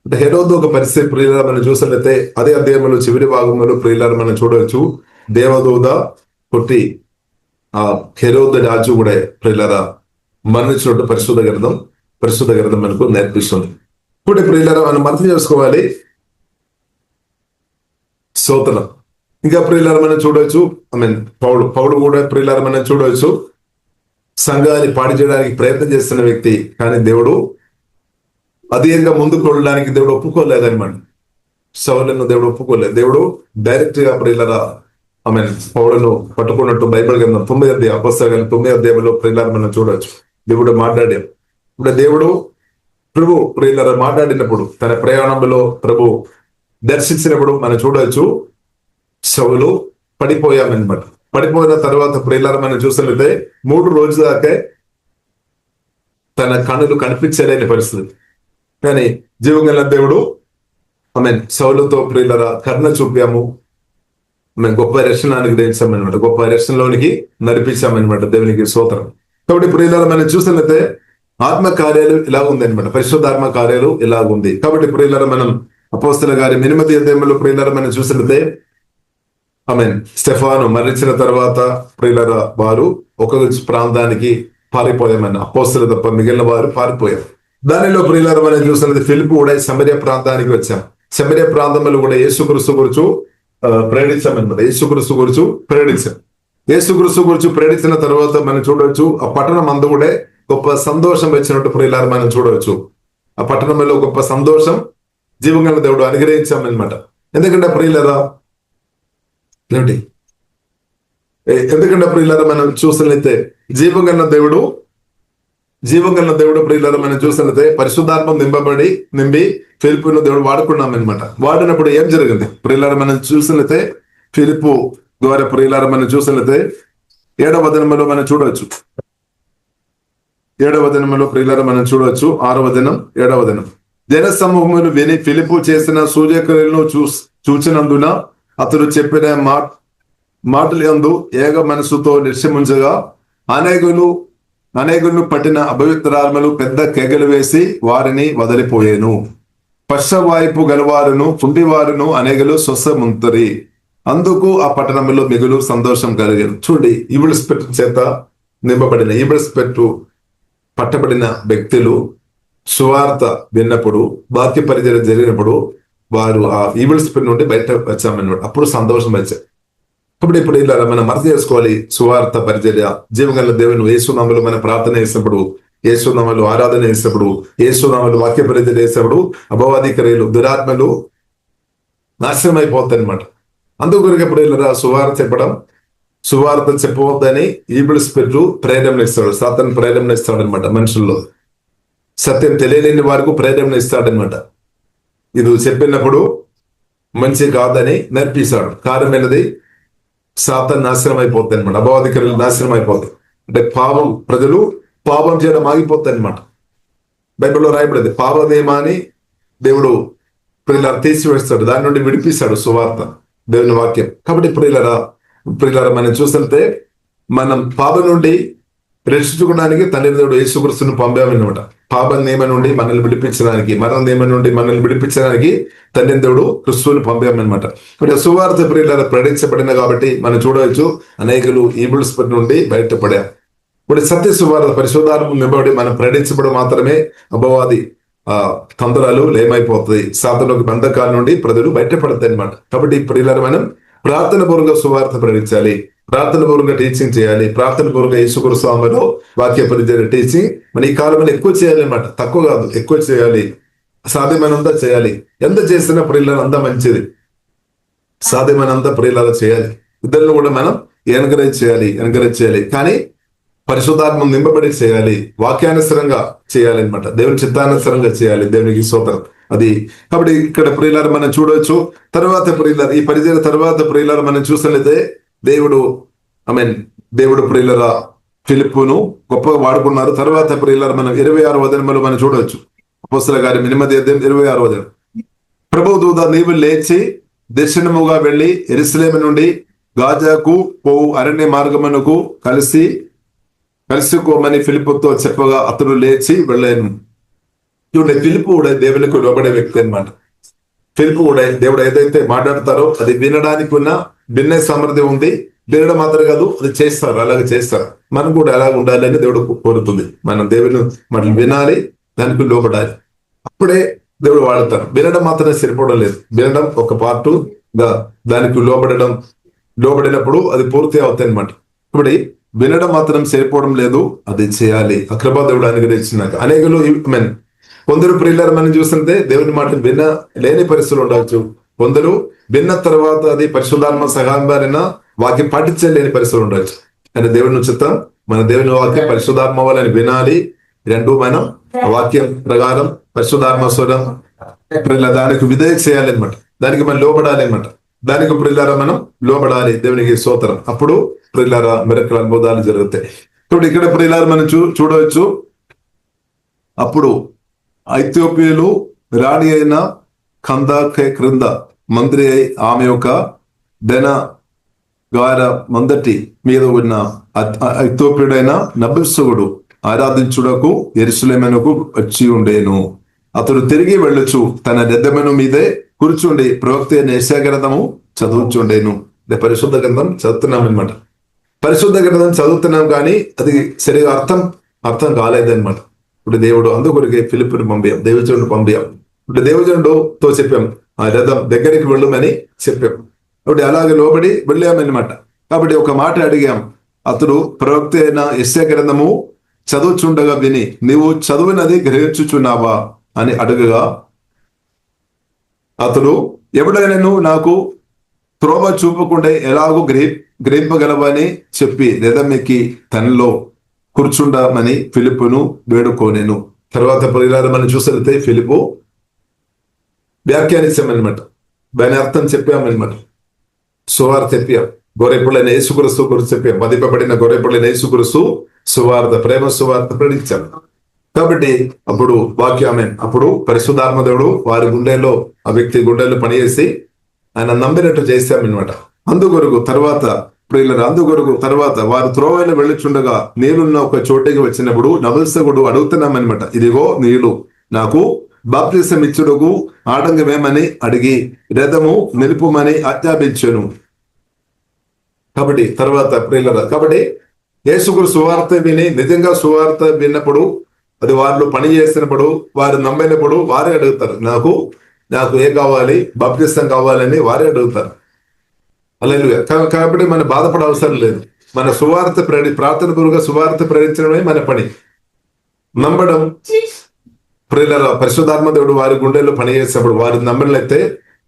అంటే హెరోదు ఒక పరిస్థితి ప్రియులారా మనం చూసినట్లయితే అదే అధ్యాయంలో చివరి భాగంలో ప్రియులారా మనం చూడవచ్చు, దేవదూత కొట్టి ఆ హెరోదు రాజు కూడా ప్రియులారా మరణించినట్టు పరిశుద్ధ గ్రంథం మనకు నేర్పిస్తుంది. ఇప్పుడు ప్రియులారా మనం అర్థం చేసుకోవాలి స్తోత్రం. ఇంకా ప్రియులారా మనం చూడవచ్చు, పౌలు కూడా ప్రియులారా మనం చూడవచ్చు, సంఘాన్ని పాడి చేయడానికి ప్రయత్నం చేస్తున్న వ్యక్తి, కానీ దేవుడు అధీనంగా ముందుకు వెళ్ళడానికి దేవుడు ఒప్పుకోలేదన్నమాట. సౌలును దేవుడు ఒప్పుకోలేదు. దేవుడు డైరెక్ట్ గా ప్రియులారా పౌలును పట్టుకున్నట్టు బైబిల్ గ్రంథం 9 అపోస్తలుల 9 అధ్యాయంలో ప్రియులారా మనం చూడవచ్చు. దేవుడు మాట్లాడాం. ఇప్పుడు దేవుడు ప్రభు ప్రియులారా మాట్లాడినప్పుడు, తన ప్రయాణంలో ప్రభు దర్శించినప్పుడు మనం చూడవచ్చు, సౌలు పడిపోయామన్నమాట. పడిపోయిన తర్వాత ప్రియులారా మనం చూసినట్లయితే 3 రోజుల దాకా తన కన్నులు కనిపించలేని పరిస్థితి. కానీ జీవగల దేవుడు సౌలుతో ప్రియులారా కరుణ చూపాము, గొప్ప రక్షణ అనుగ్రహించామన్నమాట, గొప్ప రక్షణలోనికి నడిపించామన్నమాట. దేవునికి స్తోత్రం. కాబట్టి ప్రియులారా మనం చూసినట్లయితే ఆత్మ కార్యాలు ఇలా ఉంది అనమాట, పరిశుద్ధాత్మ కార్యాలు ఇలా ఉంది. కాబట్టి ప్రియులారా మనం అపోస్తలుల గారి 8వ అధ్యాయంలో ప్రియులారా మనం చూసినట్లయితే స్టెఫాను మరణించిన తర్వాత ప్రియులారా వారు ఒక ప్రాంతానికి పారిపోయామన్న, అపోస్తలులు తప్ప మిగిలిన వారు పారిపోయారు. దానిలో ప్రియులారా మనం చూసినది ఫిలిప్పు కూడా సమరయ ప్రాంతానికి వచ్చాం. సమరయ ప్రాంతంలో కూడా యేసుక్రీస్తు గురించి ప్రేరించామన్నమాట. యేసుక్రీస్తు గురించి ప్రేరించిన తర్వాత మనం చూడవచ్చు, ఆ పట్టణం అందు కూడా గొప్ప సంతోషం వచ్చినట్టు ప్రియులారా మనం చూడవచ్చు. ఆ పట్టణంలో గొప్ప సంతోషం జీవగల దేవుడు అనుగ్రహించామన్నమాట. ఎందుకంటే ప్రియులారా మనం చూసినట్లయితే జీవగల దేవుడు ప్రియులారా మనం చూసినట్లయితే పరిశుద్ధాత్మ నింపి ఫిలిప్పును దేవుడు వాడుకున్నామన్నమాట. వాడినప్పుడు ఏం జరిగింది ప్రియులారా మనం చూసినట్లయితే, ఫిలిప్పు ద్వారా ప్రియులారా మనం చూసినట్లయితే 7వ వచనంలో మనం చూడవచ్చు. 7వ వచనంలో ప్రియులారా మనం చూడవచ్చు. 6వ వచనం 7వ వచనం, జన సమూహమును విని ఫిలిప్పు చేసిన సూచక్రియలను చూచినందున అతడు చెప్పిన మాటలందు ఏక మనసుతో నిశ్చయించగా అనేకులను పట్టిన అపవిత్రాత్మలు పెద్ద కేకలు వేసి వారిని వదిలిపోయేను. పశ్చవాయిపు గలవారును కుంటివారును అనేకులు స్వస్థముంతరి. అందుకు ఆ పట్టణంలో మిగులు సంతోషం కలిగారు. చూడండి, ఈవిల్ స్పిరిట్ చేత నింపబడిన, ఈవిల్ స్పిరిట్ పట్టబడిన వ్యక్తులు సువార్త విన్నప్పుడు, వాక్య పరిచయం జరిగినప్పుడు వారు ఆ ఈవిల్ స్పిరిట్ నుండి బయట వచ్చామన్నమాట. అప్పుడు సంతోషం వచ్చాయి. కాబట్టి ఇప్పుడు ఇలా మనం అర్థం చేసుకోవాలి, సువార్త పరిచర్య జీవగల దేవుని యేసునామములో మనం ప్రార్థన చేసినప్పుడు, యేసునామములో ఆరాధన చేసినప్పుడు, యేసునామములో వాక్య పరిచర్య చేసినప్పుడు అపవాది క్రియలు, దురాత్మలు నాశనం అయిపోతాయి అనమాట. అందుకొరకు ఇప్పుడు ఇలా సువార్త చెప్పవద్దని ఈవిల్ స్పిరిట్ ప్రేరణ ఇస్తాడు, సాతాను ప్రేరణ ఇస్తాడు అనమాట. మనుషుల్లో సత్యం తెలియలేని వారికి ప్రేరణ ఇస్తాడనమాట. ఇది చెప్పినప్పుడు మంచి కాదని నేర్పిస్తాడు. కారణమైనది సాతాను నాశనం అయిపోతాయి అనమాట. అపవాదికరులు నాశనం అయిపోతాయి. అంటే ప్రజలు పాపం చేయడం ఆగిపోతాయి అనమాట. బైబిల్లో రాయబడింది, పాప నియమాన్ని దేవుడు ప్రియులారా తీసివేస్తాడు, దాని నుండి విడిపిస్తాడు సువార్త, దేవుని వాక్యం. కాబట్టి ప్రియులారా మనం చూస్తుంటే మనం పాపం నుండి రక్షించుకోవడానికి తండ్రి దేవుడు యేసుక్రీస్తును పంపామన్నమాట. పాప నియమం నుండి మనల్ని విడిపించడానికి, మరణ నియమం నుండి మనల్ని విడిపించడానికి తండ్రి దేవుడు క్రీస్తుని పంపామన్నమాట. ఇప్పుడు సువార్త ప్రియులారా ప్రకటించబడిన కాబట్టి మనం చూడవచ్చు, అనేకులు ఈవిల్ స్పిరిట్ నుండి బయటపడారు. ఇప్పుడు సత్య సువార్త పరిశుద్ధాత్మ నింపబడి మనం ప్రకటించబడి మాత్రమే అపవాది తంత్రాలు లేమైపోతుంది, సాధనకు బంధకాల నుండి ప్రజలు బయటపడతాయి అనమాట. కాబట్టి ప్రియులారా మనం ప్రార్థన పూర్వక సువార్త ప్రకటించాలి, ప్రార్థన పూర్వక టీచింగ్ చేయాలి, ప్రార్థన పూర్వక యేసుక్రీస్తు స్వామిలో వాక్య పరిచయ టీచింగ్ మన ఈ కాలంలో ఎక్కువ చేయాలి అనమాట. తక్కువ కాదు, ఎక్కువ చేయాలి, సాధ్యమైనంత చేయాలి. ఎంత చేసినా ప్రియులారా అంత మంచిది, సాధ్యమైనంత ప్రియులారా చేయాలి. ఇద్దరిని కూడా మనం ఎంకరేజ్ చేయాలి. కానీ పరిశుద్ధాత్మ నింపబడి చేయాలి, వాక్యానుసరంగా చేయాలి అనమాట, దేవుని చిత్తానుసరంగా చేయాలి. దేవునికి స్తోత్రం. అది కాబట్టి ఇక్కడ ప్రియులారా మనం చూడవచ్చు. తర్వాత ప్రియులారా ఈ పరిచయ తర్వాత ప్రియులారా మనం చూసినట్లయితే దేవుడు ప్రియులారా ఫిలిప్పును గొప్పగా వాడుకున్నారు. తర్వాత ప్రియులారా మనం 26వ వచనంలో మనం చూడవచ్చు. అపోస్తలుల కార్యం 8:26 వచనం. ప్రభువు దూత నీవు లేచి దర్శనముగా వెళ్లి యెరూషలేము నుండి గాజాకు పోవు అరణ్య మార్గమునకు కలుసుకోమని ఫిలిప్పుతో చెప్పగా అతడు లేచి వెళ్ళాను. చూడండి, ఫిలిప్పు కూడా దేవునికి లోబడే వ్యక్తి అన్నమాట. ఫిలిప్పు కూడా దేవుడు ఏదైతే మాట్లాడతారో అది వినడానికి ఉన్న భిన్న సామర్థ్యం ఉంది. వినడం మాత్రం కాదు, అది చేస్తారు, అలాగే చేస్తారు. మనం కూడా అలాగ ఉండాలని దేవుడు కోరుతుంది. మనం దేవుని మనం వినాలి, దానికి లోబడాలి, అప్పుడే దేవుడు వాడతారు. వినడం మాత్రమే సరిపోవడం లేదు, వినడం ఒక పార్ట్ గా దానికి లోబడినప్పుడు అది పూర్తి అవుతాయి అనమాట. ఇప్పుడు వినడం మాత్రం సరిపోవడం లేదు, అది చేయాలి. ఆ కృపా దేవుడు అనుగ్రహించినాక అనేకలు కొందరు ప్రియులారా మనం చూస్తుంటే దేవుని మాట లేని పరిస్థితులు ఉండవచ్చు. కొందరు విన్న తర్వాత అది పరిశుద్ధాత్మ సహాయం వారిన వాక్యం పాటించలేని పరిస్థితులు ఉండవచ్చు. కానీ దేవుని చిత్తం మన దేవుని వాక్యం పరిశుద్ధాత్మ వాళ్ళని వినాలి. రెండు మనం వాక్యం ప్రకారం పరిశుద్ధాత్మ స్వరం దానికి విధేయ చేయాలి అనమాట. దానికి మనం లోబడాలి అనమాట. దానికి ప్రియులారా మనం లోబడాలి. దేవునికి స్తోత్రం. అప్పుడు ప్రియులారా మిరకల్ అద్భుతాలు జరుగుతాయి. ఇప్పుడు ఇక్కడ ప్రియులారా మనం చూడవచ్చు. అప్పుడు ఐథియోపియలు రాణి అయిన కందాకే క్రింద మంత్రి అయి ఆమె యొక్క గార మందటి మీద ఉన్న ఐథియోపియుడైన నపుంసకుడు ఆరాధించుటకు యెరూషలేమునకు వచ్చి ఉండేను. అతడు తిరిగి వెళ్ళొచ్చు తన నిద్దమెను మీదే కూర్చుండి ప్రవక్త అయిన యెషయా గ్రంథము చదువుచుండేను. పరిశుద్ధ గ్రంథం చదువుతున్నాం అనమాట. పరిశుద్ధ గ్రంథం చదువుతున్నాం కానీ అది సరిగా అర్థం కాలేదన్నమాట. ఇప్పుడు దేవుడు అందుకొరికే ఫిలిప్పుని పంపాం, దేవజనుడు పంపాం. ఇప్పుడు దేవజనుడుతో చెప్పాం ఆ రథం దగ్గరికి వెళ్ళమని చెప్పాం. ఇప్పుడు అలాగే లోబడి వెళ్ళామన్నమాట. కాబట్టి ఒక మాట అడిగాం. అతడు ప్రవక్త అయిన యెషయా గ్రంథము చదువుచుండగా విని నీవు చదువునది గ్రహించుచున్నావా అని అడగగా అతడు ఎవడైనా నాకు త్రోవ చూపకుండా ఎలాగో గ్రహింపగలవని చెప్పి రథం ఎక్కి తనలో కూర్చుండమని ఫిలిప్పును వేడుకోనేను. తర్వాత ప్రియులారా మనం చూసినట్లయితే ఫిలిప్పు వ్యాఖ్యానించామన్నమాట. దాని అర్థం చెప్పామన్నమాట. సువార్త చెప్పాం. గొర్రెపిల్లైన యేసుక్రీస్తు గురించి చెప్పాం. వధింపబడిన గొర్రెపిల్లైన యేసుక్రీస్తు సువార్త, ప్రేమ సువార్త ప్రకటించాం. కాబట్టి అప్పుడు వాక్యమే అప్పుడు పరిశుద్ధాత్మ దేవుడు వారి గుండెల్లో ఆ వ్యక్తి గుండెల్లో పనిచేసి ఆయన నమ్మినట్టు చేశామన్నమాట. అందుకొరకు తర్వాత వారు త్రోవైన వెళ్ళుచుండగా నీళ్లున్న ఒక చోటికి వచ్చినప్పుడు నపుంసకుడు అడుగుతున్నామన్నమాట. ఇదిగో నీళ్లు, నాకు బాప్తిసం ఇచ్చుటకు ఆటంకమేమని అడిగి రథము నిలుపుమని ఆజ్ఞాపించెను. కాబట్టి యేసుక్రీస్తు సువార్త విని నిజంగా సువార్త విన్నప్పుడు అది వారిలో పని చేసినప్పుడు వారు నమ్మినప్పుడు వారే అడుగుతారు, నాకు ఏం కావాలి, బాప్తిసం కావాలని వారే అడుగుతారు. హల్లెలూయా. కాబట్టి మనం బాధపడే అవసరం లేదు. మన సువార్త ప్రార్థన పూర్వక సువార్త ప్రకటించడమే మన పని. నమ్మడం ప్రియులారా పరిశుద్ధాత్మ దేవుడు వారి గుండెల్లో పని చేసినప్పుడు వారి నమ్మలైతే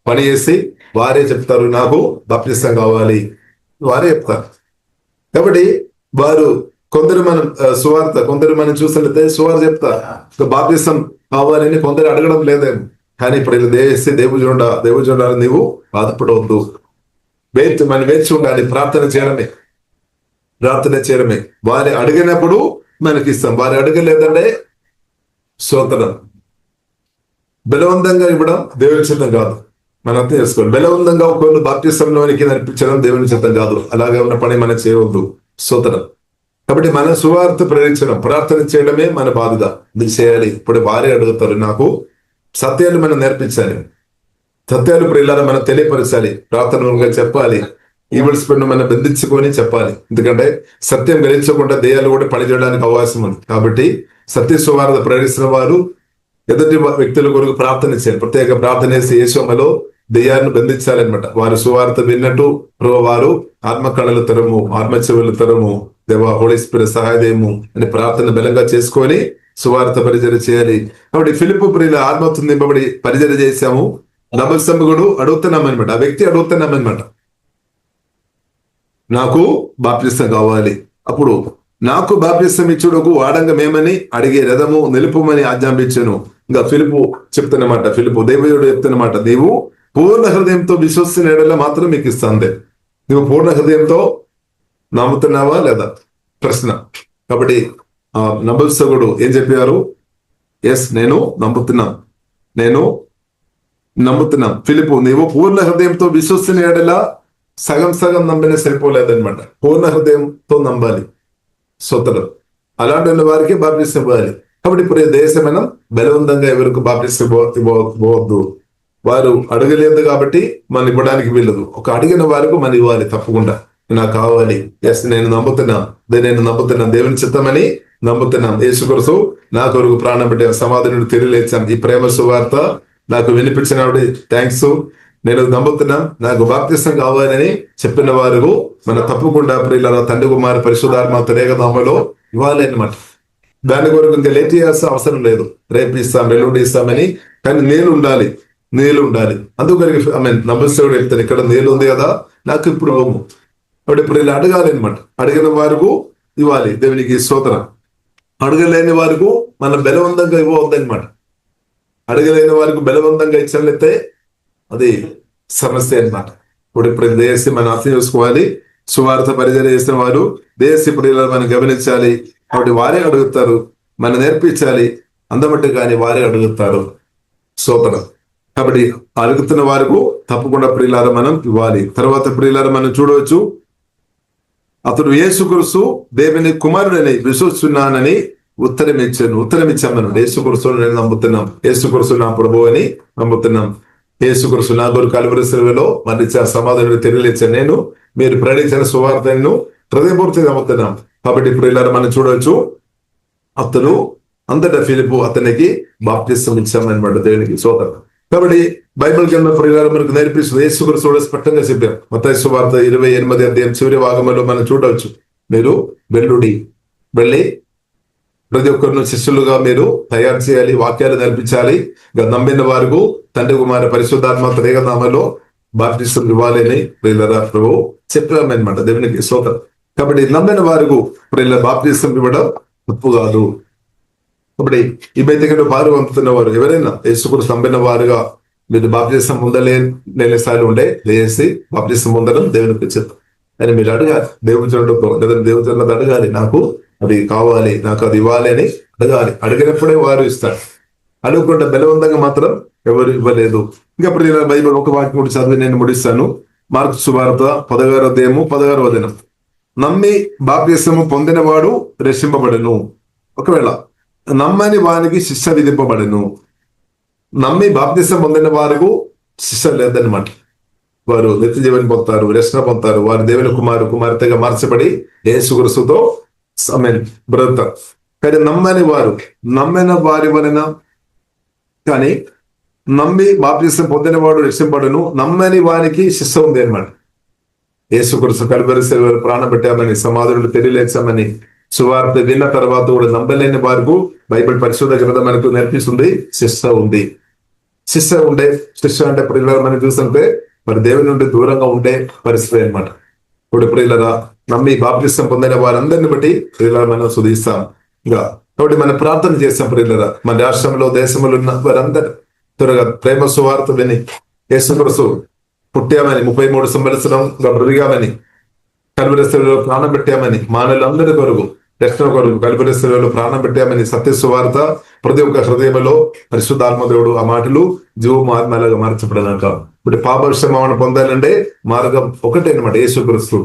పని చేసి వారే చెప్తారు నాకు బాప్తిసం కావాలి, వారే చెప్తారు. కాబట్టి వారు కొందరు మనం చూసినట్లయితే సువార్త చెప్తారు బాప్తిసం కావాలని కొందరు అడగడం లేదేమో. కానీ ఇప్పుడు దేవుజుండా నీవు బాధపడవద్దు, మనం వేచి ఉండాలి. ప్రార్థన చేయడమే వారి అడిగినప్పుడు మనకి ఇస్తాం. వారి అడగలేదంటే స్తోత్రం. బలవంతంగా ఇవ్వడం దేవుని చిత్తం కాదు. మనం అర్థం చేసుకోవాలి. బలవంతంగా ఒకళ్ళు బాప్తిసంలోనికి నడిపించడం దేవుని చిత్తం కాదు. అలాగే ఉన్న పని మనం చేయవద్దు. స్తోత్రం. కాబట్టి మన సువార్త ప్రకటించడం, ప్రార్థన చేయడమే మన బాధ్యత. ఇది చేయాలి. ఇప్పుడు వారే అడుగుతారు, నాకు సత్యాలు మనం నేర్పించాలి, సత్యాలు ప్రియులారా మనం తెలియపరచాలి, ప్రార్థనగా చెప్పాలి, ఈవిల్స్ పైన మనం బంధించుకొని చెప్పాలి. ఎందుకంటే సత్యం గ్రహించకుండా దెయ్యాలు కూడా పనిచేయడానికి అవకాశం ఉంది. కాబట్టి సత్య సువార్త ప్రకటిస్తున్న వారు ఎదుటి వ్యక్తుల కొరకు ప్రార్థన చేయాలి. ప్రత్యేక ప్రార్థన చేసి యేసుమలో దెయ్యాన్ని బంధించాలన్నమాట. వారు సువార్త విన్నట్టు వారు ఆత్మ కళలు తరము, ఆత్మ చెవులు తరము, దేవా హోలీ స్పిరిట్ సహాయదేము అని ప్రార్థన బలంగా చేసుకొని సువార్త పరిచర్య చేయాలి. కాబట్టి ఫిలిప్పు ప్రియుల ఆత్మతో నింపబడి పరిచర్య చేశాము. నపుంసకుడు అడుగుతున్నామన్నమాట. ఆ వ్యక్తి అడుగుతున్నామన్నమాట, నాకు బాప్తిసం కావాలి. అప్పుడు నాకు బాప్తిసం ఇచ్చుటకు ఆటంకమేమని అడిగే రథము నిలుపుమని ఆజ్ఞాపించను. ఇంకా ఫిలిప్పు చెప్తున్నమాట, ఫిలిప్పు దేవుడు చెప్తున్నమాట, నీవు పూర్ణ హృదయంతో విశ్వసిన ఎడల మాత్రం మీకు ఇస్తాందే. నువ్వు పూర్ణ హృదయంతో నమ్ముతున్నావా లేదా ప్రశ్న. కాబట్టి నపుంసకుడు ఏం చెప్పారు? ఎస్, నేను నమ్ముతున్నా. ఫిలిప్పు, నీవు పూర్ణ హృదయంతో విశ్వసిన ఎడల సగం నమ్మిన సరిపోలేదన్నమాట. పూర్ణ హృదయంతో నమ్మాలి. సోదరులు, అలాంటి వారికి బాప్టిసం ఇవ్వాలి. కాబట్టి ఇప్పుడు దేశం మనం బలవంతంగా ఎవరికి బాప్టిసం ఇవ్వవద్దు. వారు అడగలేదు కాబట్టి మనం ఇవ్వడానికి వీలదు. ఒక అడిగిన వారికి మనం ఇవ్వాలి తప్పకుండా. నాకు కావాలి, ఎస్ నేను నమ్ముతున్నాం, దేవుని చిత్తమని నమ్ముతున్నాం. యేసుక్రీస్తు నా కొరకు ప్రాణం పెట్టాం, సమాధి నుండి తిరిగి లేచాం. ఈ ప్రేమ సువార్త నాకు వినిపించినప్పుడు థ్యాంక్స్. నేను నమ్ముతున్నాం, నాకు బాప్తిసం కావాలని చెప్పిన వారు మన తప్పకుండా ప్రియులారా తండ్రి కుమార పరిశుద్ధాత్మ త్రేక నామములో ఇవ్వాలి అన్నమాట. దాని కొరకు ఇంకా లేట్ చేయాల్సిన అవసరం లేదు. రేపు ఇస్తాం, ఎల్లుండి ఇస్తామని. కానీ నీళ్ళు ఉండాలి. అందుకొరకు నమస్తేవుడు వెళ్తాను, ఇక్కడ నీళ్ళు ఉంది కదా నాకు ఇప్పుడు ఇవ్వము. ఇప్పుడు ఇలా అడగాలి అనమాట. అడిగిన వారికి ఇవ్వాలి. దేవునికి స్తోత్రం. అడగలేని వారికి మనం బలవంతంగా ఇవ్వవద్దనమాట. అడగలేని వారికి బలవంతంగా ఇచ్చినట్లయితే అది సమస్య అన్నమాట. ఇప్పుడు దేశం మనం అర్థం చేసుకోవాలి. సువార్త పరిచయం చేసిన వారు దేశ ఇప్పుడు మనం గమనించాలి. కాబట్టి వారే అడుగుతారు, మనం నేర్పించాలి. అందబట్టి కానీ వారే అడుగుతారు. స్తోత్రం. కాబట్టి అడుగుతున్న వారికి తప్పకుండా ప్రియులారా మనం ఇవ్వాలి. తర్వాత ప్రియులారా మనం చూడవచ్చు, అతడు యేసుక్రీస్తు దేవుని కుమారుడని విశ్వసిస్తున్నానని ఉత్తరమిచ్చామను. యేసుక్రీస్తును నేను నమ్ముతున్నాం, యేసుక్రీస్తు నా ప్రభువు అని నమ్ముతున్నాం. యేసుక్రీస్తు నా కొరకు కలువరి శిలువలో మరణించిన, సమాధిని తిరిగి లేచాను. నేను మీరు ప్రకటించిన సువార్తను హృదయపూర్తిగా నమ్ముతున్నాం. కాబట్టి ప్రియులారా మనం చూడవచ్చు, అతను అంతటా ఫిలిప్పు అతనికి బాప్తిసం ఇచ్చామన్నమాట. దేవునికి స్తోత్రం. కాబట్టి బైబిల్ కింద ప్రియులారా మనకు నేర్పిస్తుంది. యేసుక్రీస్తు స్పష్టంగా చెప్పారు. మత్తయి సువార్త 28వ అధ్యాయం చివరి భాగంలో మనం చూడవచ్చు, మీరు వెళ్ళి ప్రతి ఒక్కరిని శిష్యులుగా మీరు తయారు చేయాలి, వాక్యాలు నేర్పించాలి. నమ్మిన వారికి తండ్రి కుమార పరిశుద్ధాత్మ త్రేక నామములో బాప్తిసం ఇవ్వాలని ప్రియులారా ప్రభు చెప్పామన్నమాట. దేవునికి స్తోత్రం. కాబట్టి నమ్మిన వారికి ప్రియుల బాప్తిసం ఇవ్వడం తప్పు కాదు. కాబట్టి ఈ బయటకు వారు పంపుతున్న వారు ఎవరైనా యేసుక్రీస్తు నమ్మిన వారుగా మీరు బాప్తిసం పొందలేని స్థాయిలో ఉండే దయచేసి బాప్తిసం పొందడం దేవునికి చిత్తం అని మీరు అడగాలి. దేవుని అడగాలి, నాకు అది కావాలి, నాకు అది ఇవ్వాలి అని అడగాలి. అడిగినప్పుడే వారు ఇస్తారు. అడగకుండా బలవంతంగా మాత్రం ఎవరు ఇవ్వలేదు. ఇంకా ఇప్పుడు బైబిల్ ఒక వాక్యం కూడా చదివి నేను ముడిస్తాను. మార్కు సువార్త 16వ అధ్యాయము 16వ వచనం. నమ్మి బాప్తిసము పొందినవాడు రక్షింపబడెను, ఒకవేళ నమ్మని వానికి శిక్ష విధింపబడెను. నమ్మి బాప్తిసం పొందిన వారికి శిక్ష లేదన్నమాట. వారు నిత్య జీవనం పొందుతారు, రక్షణ పొందుతారు. వారు దేవుని కుమార్తెగా మార్చబడి యేసుక్రీస్తుతో బ్రతుకుతారు. కానీ నమ్మిన వారి వలన కానీ నమ్మి బాప్తిసం పొందిన వాడు రక్షింపబడును, నమ్మని వారికి శిక్ష ఉంది అనమాట. యేసుక్రీస్తు కలువరి శిలువలో ప్రాణం పెట్టామని, సమాధులను తెలియలేచామని సువార్త విన్న తర్వాత కూడా నమ్మలేని వారికి బైబిల్ పరిశోధన గ్రంథం మనకు నేర్పిస్తుంది, శిక్ష ఉంది. శిక్ష అంటే ప్రియులారా మనం చూస్తుంటే మరి దేవుని నుండి దూరంగా ఉండే పరిస్థితి అనమాట. ఇప్పుడు ప్రియులారా నమ్మి బాప్తిసం పొందిన వారందరిని బట్టి ప్రియులారా మనం స్తుతిస్తాం. ఇంకా కాబట్టి మనం ప్రార్థన చేస్తాం. ప్రియులారా మన రాష్ట్రంలో దేశంలో ఉన్న వారందరూ త్వరగా ప్రేమ సువార్త విని యేసుక్రీస్తు పుట్టామని, 33 సంవత్సరంగా బ్రతికామని, కలువరి శిలువలో ప్రాణం పెట్టామని, మానవులందరి కొరకు రక్షణ కొరకు కలువరి శిలువలో ప్రాణం పెట్టామని సత్య సువార్త ప్రతి ఒక్క హృదయంలో పరిశుద్ధాత్మ దేవుడు ఆ మాటలు జీవము ఆత్మలాగా మార్చబడనాక ఇప్పుడు పాప క్షమాపణ పొందాలంటే మార్గం ఒకటే అనమాట, యేసుక్రీస్తు.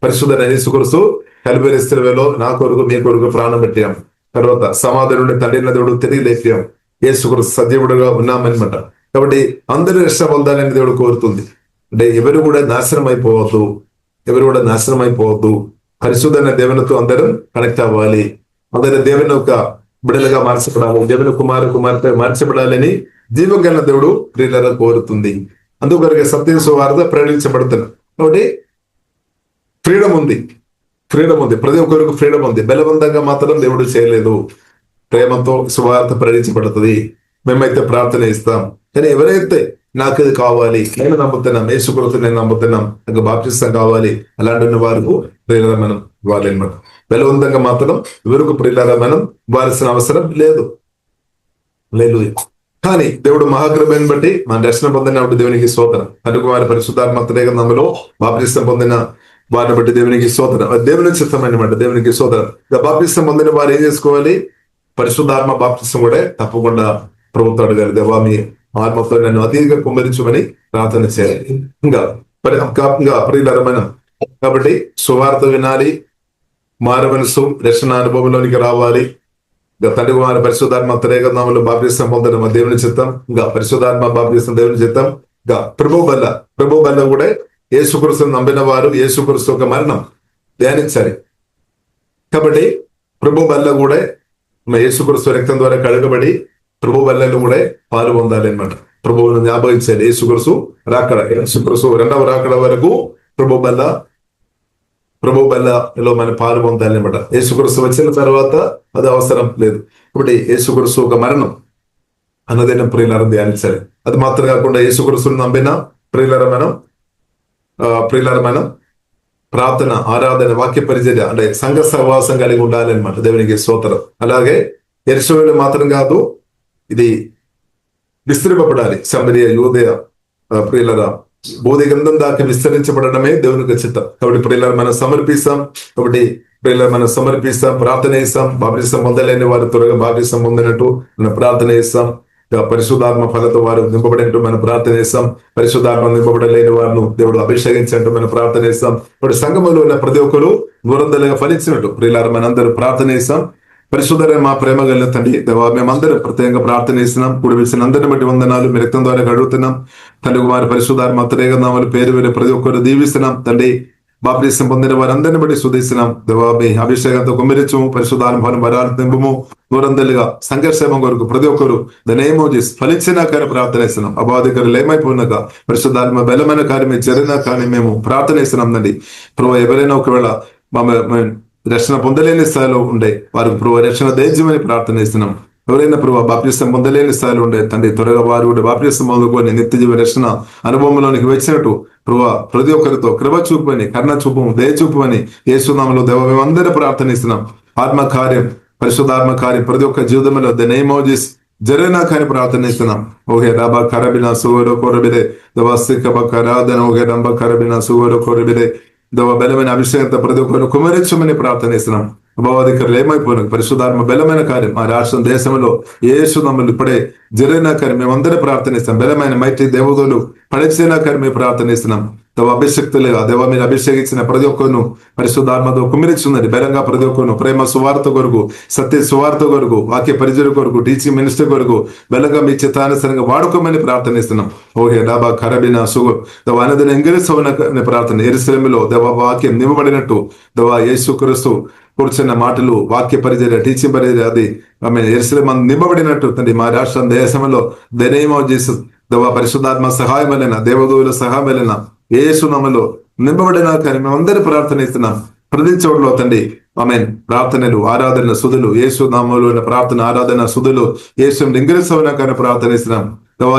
పరిశుద్ధ యేసుక్రీస్తు కలువరి శిలువలో నా కొరకు మీ కొరకు ప్రాణం పెట్టాం. తర్వాత సమాధి నుండి తండ్రిన దేవుడు తిరిగి లేపాం. యేసుక్రీస్తు సజీవుడుగా ఉన్నామన్నమాట. కాబట్టి అందరూ రక్షణ పొందాలని దేవుడు కోరుతుంది. అంటే ఎవరు కూడా నాశనం అయిపోవద్దు. పరిశుద్ధమైన దేవునితో అందరం కనెక్ట్ అవ్వాలి. అందరూ దేవుని యొక్క బిడలుగా మార్చబడాలి, దేవుని కుమార్తె మార్చబడాలని జీవం కలిగిన దేవుడు ప్రియులారా కోరుతుంది. అందుకొరకే సత్య సువార్త ప్రకటించబడుతుంది. కాబట్టి ఫ్రీడమ్ ఉంది, ప్రతి ఒక్కరికి ఫ్రీడమ్ ఉంది. బలవంతంగా మాత్రం దేవుడు చేయలేదు. ప్రేమతో సువార్త ప్రకటించబడుతుంది. మేమైతే ప్రార్థన ఇస్తాం. కానీ ఎవరైతే నాకు ఇది కావాలి, నేను నమ్ముతున్నాం, యేసుక్రీస్తు నేను నమ్ముతున్నాం, నాకు బాప్తిసం కావాలి, అలాంటి వారికి ప్రియులారా మనం ఇవ్వాలి అనమాట. బలవంతంగా మాత్రం ఎవరికి ప్రియులారా మనం ఇవ్వాల్సిన అవసరం లేదు. కానీ దేవుడు మహాకృపను బట్టి మన రక్షణ పొందినప్పుడు దేవునికి స్తోత్రం. కనుక వారి పరిశుద్ధాత్మ త్రేక నామములో బాప్తిసం పొందిన వారిని బట్టి దేవునికి స్తోత్రం. దేవుని చిత్తమైనమాట దేవునికి స్తోత్రం. బాప్తిసం పొందిన వారు ఏం చేసుకోవాలి? పరిశుద్ధాత్మ బాప్తిసం కూడా తప్పకుండా ప్రభుత్వం అడగాలి. దేవా మీ ఆత్మతో నన్ను అధికంగా కుమ్మరించమని ప్రార్థన చేయాలి. ఇంకా ప్రియులమైన కాబట్టి సువార్త వినాలి, మారు మనసు రక్షణ అనుభవంలోనికి రావాలి. ఇంకా తండ్రి కుమార పరిశుద్ధాత్మ త్రేకనామలు బాప్తిసం పొందడం దేవుని చిత్తం. ఇంకా పరిశుద్ధాత్మ బాప్తిసం దేవుని చిత్తం. ఇంకా ప్రభు బల్ల కూడా యేసుక్రీస్తును నమ్మిన వారు యేసుక్రీస్తు ఒక మరణం ధ్యానించాలి. కాబట్టి ప్రభు బల్ల కూడా యేసుక్రీస్తు రక్తం ద్వారా కడగబడి ప్రభు బల్లలో కూడా పాలు పొందాలి అనమాట. ప్రభువును జ్ఞాపకించాలి. యేసుక్రీస్తు రాకడ, యేసుక్రీస్తు రెండవ రాకడ వరకు ప్రభు బల్లలో మన పాలు పొందాలి అనమాట. యేసుక్రీస్తు వచ్చిన తర్వాత అది అవసరం లేదు. కాబట్టి యేసుక్రీస్తు ఒక మరణం అన్నదైన ప్రియులారం ధ్యానించాలి. అది మాత్రం కాకుండా యేసుక్రీస్తును నమ్మిన ప్రియులారం మనం ప్రార్థన, ఆరాధన, వాక్య పరిచర్య అంటే సంఘ సహవాసం కలిగి ఉండాలి అనమాట. దేవునికి స్తోత్రం. అలాగే యెరూషలేములో మాత్రం కాదు, ఇది విస్తరింపబడాలి. సమరయ, యూదయ, ప్రియులరా బోధి గంధం దాకా విస్తరించబడమే దేవునికి చిత్తం. కాబట్టి ప్రియులరా మనం సమర్పిస్తాం. ప్రార్థన చేస్తాం. బాప్తిసం పొందలేని వారు త్వరగా బాప్తిసం పొందినట్టు మనం ప్రార్థన చేస్తాం. పరిశుద్ధాత్మ ఫలతో వారు నింపబడినట్టు మనం ప్రార్థన చేస్తాం. పరిశుద్ధాత్మ నింపబడలేని వారిని దేవుడు అభిషేకించినట్టు మనం ప్రార్థన చేస్తాం. ఇప్పుడు సంఘములో ఉన్న ప్రతి ఒక్కరు నూరందలుగా ఫలించినట్టు ప్రియులారా మనందరూ ప్రార్థన చేస్తాం. పరిశుద్ధమైన మా ప్రేమ కలిగిన తండ్రి దేవా, మేమందరం ప్రత్యేకంగా ప్రార్థన చేస్తున్నాం. కూడి పిలిచిన అందరిని బట్టి వందనాలు. మీ రక్తం ద్వారా అడుగుతున్నాం తండ్రి. కుమారి పరిశుద్ధాత్మ త్రేకనామలు పేరు వేరే ప్రతి ఒక్కరు దీవిస్తున్నాం తండ్రి. బాప్తిసం పొందిన వారందరిని బట్టి స్తుతిస్తున్నాం దేవా. మీ అభిషేకంతో కుమ్మిరించము, పరిశుద్ధానుభవం వరాలు నింపము, నూరందలుగా సంఘర్షేమం కొరకు ప్రతి ఒక్కరు దనేమో చేసి ఫలించినా కానీ ప్రార్థన చేస్తున్నాం. అబాధికారులు ఏమైపోయినాక పరిశుద్ధాత్మ బలమైన కార్యం జరిగినా కానీ మేము ప్రార్థన చేస్తున్నాం తండ్రి. ప్రభు ఎవరైనా ఒకవేళ రక్షణ పొందలేని స్థాయిలో ఉండే వారికి ప్రభు రక్షణ దైర్యమని ప్రార్థన చేస్తున్నాం. ఎవరైనా ప్రభు బాప్తిసం పొందలేని స్థాయిలో ఉండే తండ్రి త్వరగా వారు కూడా బాప్తిసం పొందుకొని నిత్య జీవ రక్షణ అనుభవంలోనికి వచ్చినట్టు ప్రభు ప్రతి ఒక్కరితో కృప చూపని, కరుణ చూపము, దయ చూపమని యేసునామములో దేవ మేమందరూ ప్రార్థన చేస్తున్నాం. ఆత్మకార్యం, పరిశుద్ధాత్మ కార్యం ప్రతి ఒక్క జీవితంలో ద నేమ్ ఆఫ్ జీసస్ జరిగినా కానీ ప్రార్థన చేస్తున్నాం. ఓకే రాబా కరబినా సుగోరో కొరబిరే దవాస్తిక కరాధన ఓకే రంబ కరబినా సుగోరో కొరబిరే దవ బలమైన అభిషేకంతో ప్రతి ఒక్కరు కుమరించమని ప్రార్థన చేస్తున్నాం. అభావాధికారులు ఏమైపోయినాక పరిశుద్ధాత్మ బలమైన కార్యం మా రాష్ట్రం దేశంలో యేసు నామములో ఇప్పుడే జరిగినా కానీ మేమందరూ ప్రార్థనిస్తాం. బలమైన మైత్రి దేవతలు పడిచేనా కానీ మేము ప్రార్థనిస్తున్నాం. తవ అభిషక్తులుగా దేవ మీరు అభిషేకించిన ప్రతి ఒక్కరును పరిశుద్ధాత్మతో కుమిరించున్నది బలంగా ప్రతి ఒక్కరును ప్రేమ సువార్త కొరకు, సత్య సువార్త కొరకు, వాక్య పరిచయ కొరకు, టీచింగ్ మినిస్టర్ కొరకు బలంగా మీ చిత్తానుసరంగా వాడుకోమని ప్రార్థనిస్తున్నాం. ఓకే డాబా కరబినా సుగో దవ అనదిన ఎంగిరిసవన ప్రార్థన. యెరూషలేములో దేవ వాక్యం నింపబడినట్టు దేవ యేసుక్రీస్తు కూర్చున్న మాటలు, వాక్య పరిచర్య, టీచింగ్ పరిచర్య అది ఆమె యెరూషలేము నింపబడినట్టు తండ్రి మా రాష్ట్రం దేశంలో ద నేమ్ ఆఫ్ జీసస్ దేవ పరిశుద్ధాత్మ సహాయం వలన, దేవదూల సహాయం వలన, యేసు నామములో నింపబడినా కానీ మేమందరూ ప్రార్థన ఇస్తున్నాం. ప్రతి చోట్ల తండ్రి ఆమె ప్రార్థనలు, ఆరాధన, సుధులు, యేసు నామములో ప్రార్థన, ఆరాధన, సుధులు యేసు లింగరిసవన కానీ ప్రార్థన ఇస్తున్నాం.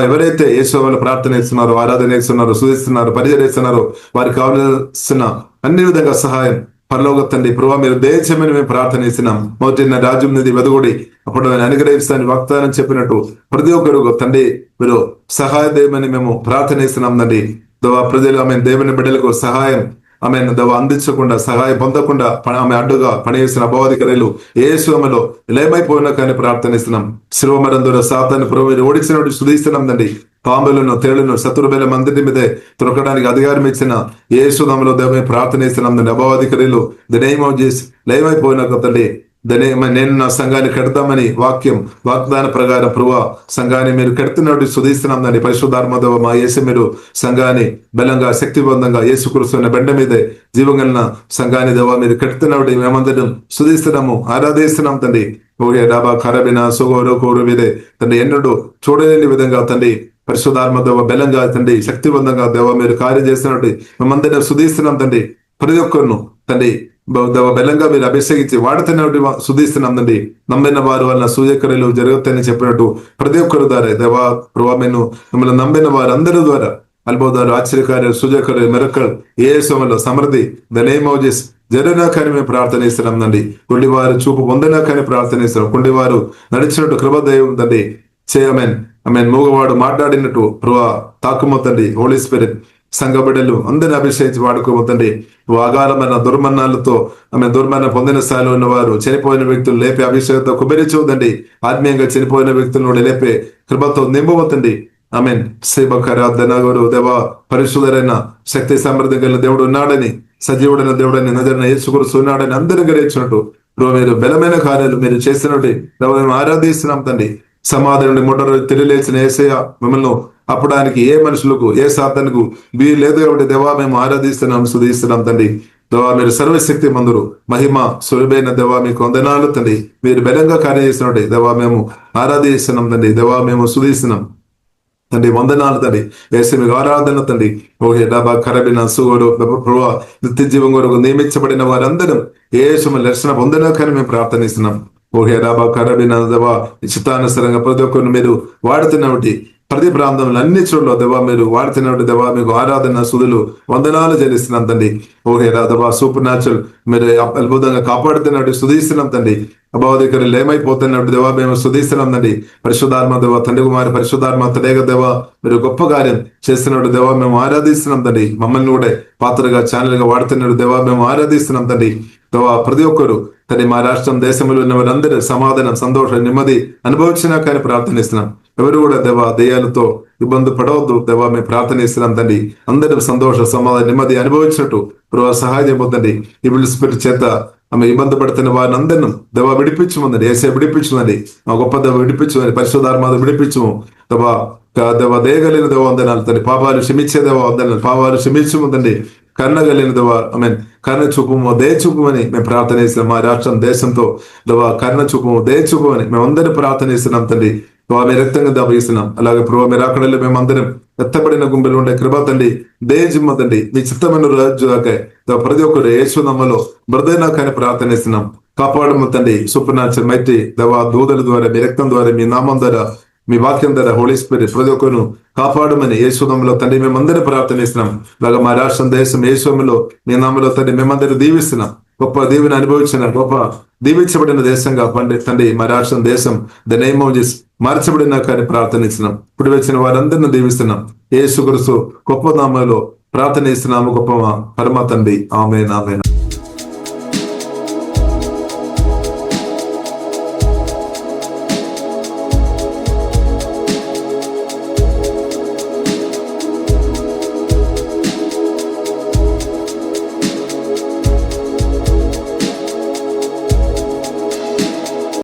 ఎవరైతే యేసు నామములో ప్రార్థన ఇస్తున్నారో, ఆరాధన ఇస్తున్నారో, సుధిస్తున్నారో, పరిచర్య ఇస్తున్నారో వారికి కావాల్సిన అన్ని విధంగా సహాయం పరలోక తండ్రి ప్రభావ మీరు దయచేయమని మేము ప్రార్థన ఇస్తున్నాం. మొదటి రాజ్యం నిధి వెదగొడి అప్పుడు ఆయన అనుగ్రహిస్తానని వాగ్దానం చెప్పినట్టు ప్రతి ఒక్కరు తండ్రి మీరు సహాయ దేవని మేము ప్రార్థన ఇస్తున్నాం తండ్రి. దవా ప్రజలు ఆమె దేవుని బిడ్డలకు సహాయం ఆమె దవ అందించకుండా, సహాయం పొందకుండా ఆమె అడ్డుగా పనిచేసిన అభావాధికారులు యేసులో లేమైపోయినా కానీ ప్రార్థనిస్తున్నాం. శిరోమరం ద్వారా సాతాన్ని ప్రభు మీరు ఓడించినట్టు స్తుతిస్తున్నాం తండ్రి. పాంబులను, తేళ్లను, శత్రుబలం అందరి మీదే త్రొక్కడానికి అధికారం ఇచ్చిన యేసు నామములో దేవమే ప్రార్థన చేస్తున్నాం తండ్రి. అభావాధికారులు ద నేమ్ ఆఫ్ జీసస్ లేమైపోయినాక తండ్రి నేను నా సంఘాన్ని కడతామని వాగ్దాన ప్రకారం ప్రభు సంఘాన్ని మీరు కడుతున్నట్టు స్తుతిస్తున్నాం తండ్రి. పరిశుద్ధాత్మతో మా యేసు మీరు సంఘాన్ని బలంగా, శక్తివంతంగా యేసుక్రీస్తు బండ మీదే జీవగలన సంఘాన్ని దేవా మీరు కడుతున్నట్టు మేమందరం స్తుతిస్తున్నాము, ఆరాధిస్తున్నాం తండ్రి. ఓకే డాబా ఖరబినా సుగోరో కోరు మీదే తండ్రి ఎన్నడూ చూడలేని విధంగా తండ్రి పరిశుద్ధాత్మ దేవ బలంగా తండ్రి శక్తివంతంగా దేవ మీరు కార్యం చేస్తున్నట్టు మేమందరం స్తుతిస్తున్నాం తండ్రి. ప్రతి ఒక్కరును తండ్రి బలంగా మీరు అభిషేకించి వాడుతున్నట్టు శుద్ధిస్తున్నాం తండ్రి. నమ్మిన వారు వలన సూచక్రియలు జరుగుతాయని చెప్పినట్టు ప్రతి ఒక్కరు ద్వారా దేవా ప్రభావం మిమ్మల్ని నమ్మిన వారు అందరి ద్వారా అద్భుతాలు, ఆశ్చర్యకార్యాలు, సూచక్రియలు, మెరకలు యేసులో సమృద్ధి ద నేమ్ ఆఫ్ జీసస్ జరిగినా కానీ మేము ప్రార్థన ఇస్తున్నాం తండ్రి. కుండివారు చూపు పొందినా కానీ ప్రార్థన ఇస్తున్నాం. కుండివారు నడిచినట్టు కృపదయం తండ్రి చేయమేన్ ఆమెన్. మూగవాడు మాట్లాడినట్టు ప్రభా తాకుమ తండ్రి హోలీ స్పిరిట్ సంఘ బిడ్డలు అందరిని అభిషేకించి వాడుకోబోతండి. అగాధమైన దుర్మరణాలతో ఆమె దుర్మరణ పొందిన స్థాయిలో ఉన్నవారు, చనిపోయిన వ్యక్తులు లేపే అభిషేకంతో కుబెరిచూదండి. ఆత్మీయంగా చనిపోయిన వ్యక్తులను కూడా లేపే కృపతో నింపబోతండి. ఆమెన్. సేవకరాధనగురు దేవ పరిశుద్ధరైన శక్తి సమృద్ధి గల దేవుడు ఉన్నాడని, సజీవుడైన దేవుడని, నజరైన యేసుక్రీస్తు ఉన్నాడని అందరినీ గ్రహించినట్టు మీరు బలమైన కార్యాలు మీరు చేస్తున్నట్టు మేము ఆరాధిస్తున్నాం తండ్రి. సమాధి నుండి మొదటి తెలియలేసిన యేసయ్య మిమ్మల్ని అప్పడానికి ఏ మనుషులకు ఏ సాతానుకు వీలు లేదు కాబట్టి దేవా మేము ఆరాధిస్తున్నాం, స్తుతిస్తున్నాం తండ్రి. దేవా మీరు సర్వశక్తి మందురు, మహిమ సులభైన దేవా మీకు వందనాలు తండ్రి. మీరు బలంగా కార్యం చేస్తున్నట్టు దేవా మేము ఆరాధిస్తున్నాం తండ్రి. దేవా మేము స్తుతిస్తున్నాం తండ్రి. వందనాలు తండ్రి. వేసే మీకు ఆరాధన తండ్రి. ఓకే డబ్బా కరబిన సుగోడు ప్రభావ నిత్య జీవం కొరకు నియమించబడిన వారందరం యేసు దర్శన పొందడాకని మేము ప్రార్థనిస్తున్నాం. ఓకే డబ్బా కరబిన దేవా చిత్తానుసరంగా ప్రతి ఒక్కరిని మీరు వాడుతున్నటువంటి ప్రతి ప్రాంతంలో అన్ని చోట్ల దేవా మీరు వాడుతున్నట్టు దేవా మీకు ఆరాధన సుధులు వందనాలు చెల్లిస్తున్నాం తండ్రి. ఓకే దేవా సూపర్ న్యాచురల్ మీరు అద్భుతంగా కాపాడుతున్నట్టు స్తుతిస్తున్నాం తండ్రి. అభావధికారులు ఏమైపోతున్నట్టు దేవా మేము స్తుతిస్తున్నాం తండ్రి. పరిశుద్ధాత్మ దేవా తండ్రి కుమారి పరిశుద్ధాత్మ తడేగ దేవా మీరు గొప్ప కార్యం చేస్తున్నట్టు దేవా మేము ఆరాధిస్తున్నాం తండ్రి. మమ్మల్ని కూడా పాత్రగా ఛానల్ గా వాడుతున్నట్టు దేవా మేము ఆరాధిస్తున్నాం తండ్రి. దేవా ప్రతి ఒక్కరు తండ్రి మా రాష్ట్రం దేశంలో ఉన్న వారందరూ సమాధానం సంతోషం నెమ్మది అనుభవించినా కానీ ప్రార్థనిస్తున్నాం. ఎవరు కూడా దేవా దయ్యాలతో ఇబ్బంది పడవద్దు దేవా మేము ప్రార్థనిస్తున్నాం తండ్రి. అందరూ సంతోష సమాధానం నెమ్మది అనుభవించినట్టు ప్రభావ సహాయం చేయబోతండి. ఈ విల్ స్పిరిట్ చేత ఆమె ఇబ్బంది పడుతున్న వారిని అందరిని దేవా విడిపించమందండి. ఏసే విడిపించమండి. మా గొప్ప దేవ విడిపించమని పరిశుద్ధాత్మ విడిపించము దేవా. దేవా దయగలిగిన దేవ వందనాలు తండ్రి. పాపాలు క్షమించే దేవ వందనాలు. పాపాలు క్షమించమందండి. కరుణ కలిగిన దేవా ఆమె కరుణ చూపము దయ చూపమని మేము ప్రార్థన చేస్తున్నాం. మా రాష్ట్రం దేశంతో దేవా కరుణ చూపము దయ చూపమని మేము అందరినీ ప్రార్థన చేస్తున్నాం తండ్రి. మీ రక్తంగా దాపిస్తున్నాం. అలాగే ప్రభావ మీరు అక్కడ మేము అందరం ఎత్తబడిన గుంపులు ఉండే కృప తండ్రి దయ జిమ్మ తండ్రి. మీ చిత్తమైన రాజు ప్రతి ఒక్కరు యేసు నామములో మృదైనా కానీ ప్రార్థన చేస్తున్నాం. కాపాడము తండ్రి. సూపర్ న్యాచురల్ మైటీ దేవా దూదల ద్వారా మీ రక్తం ద్వారా మీ నామం ద్వారా మీ వాక్యం ద్వారా హోలీ స్పిరిట్ ప్రతి ఒక్కరును కాపాడమని యేసు నామములో తండ్రి మేమందరం ప్రార్థన చేస్తున్నాం. అలాగే మా రాష్ట్రం దేశం యేసు నామములో మీ నామములో తండ్రి మేమందరం దీవిస్తున్నాం. గొప్ప దీవెన అనుభవించిన గొప్ప దీవించబడిన దేశంగా తండ్రి మా రాష్ట్రం దేశం ద నేమ్ ఆఫ్ జీసస్ మార్చబడినా కానీ ప్రార్థనిస్తున్నాం. ఇప్పుడు వచ్చిన వారందరిని దీవిస్తున్నాం. యేసుక్రీస్తు గొప్ప నామములో ప్రార్థన చేస్తున్నాము. గొప్ప పరమ తండ్రి. ఆమేన్ ఆమేన్.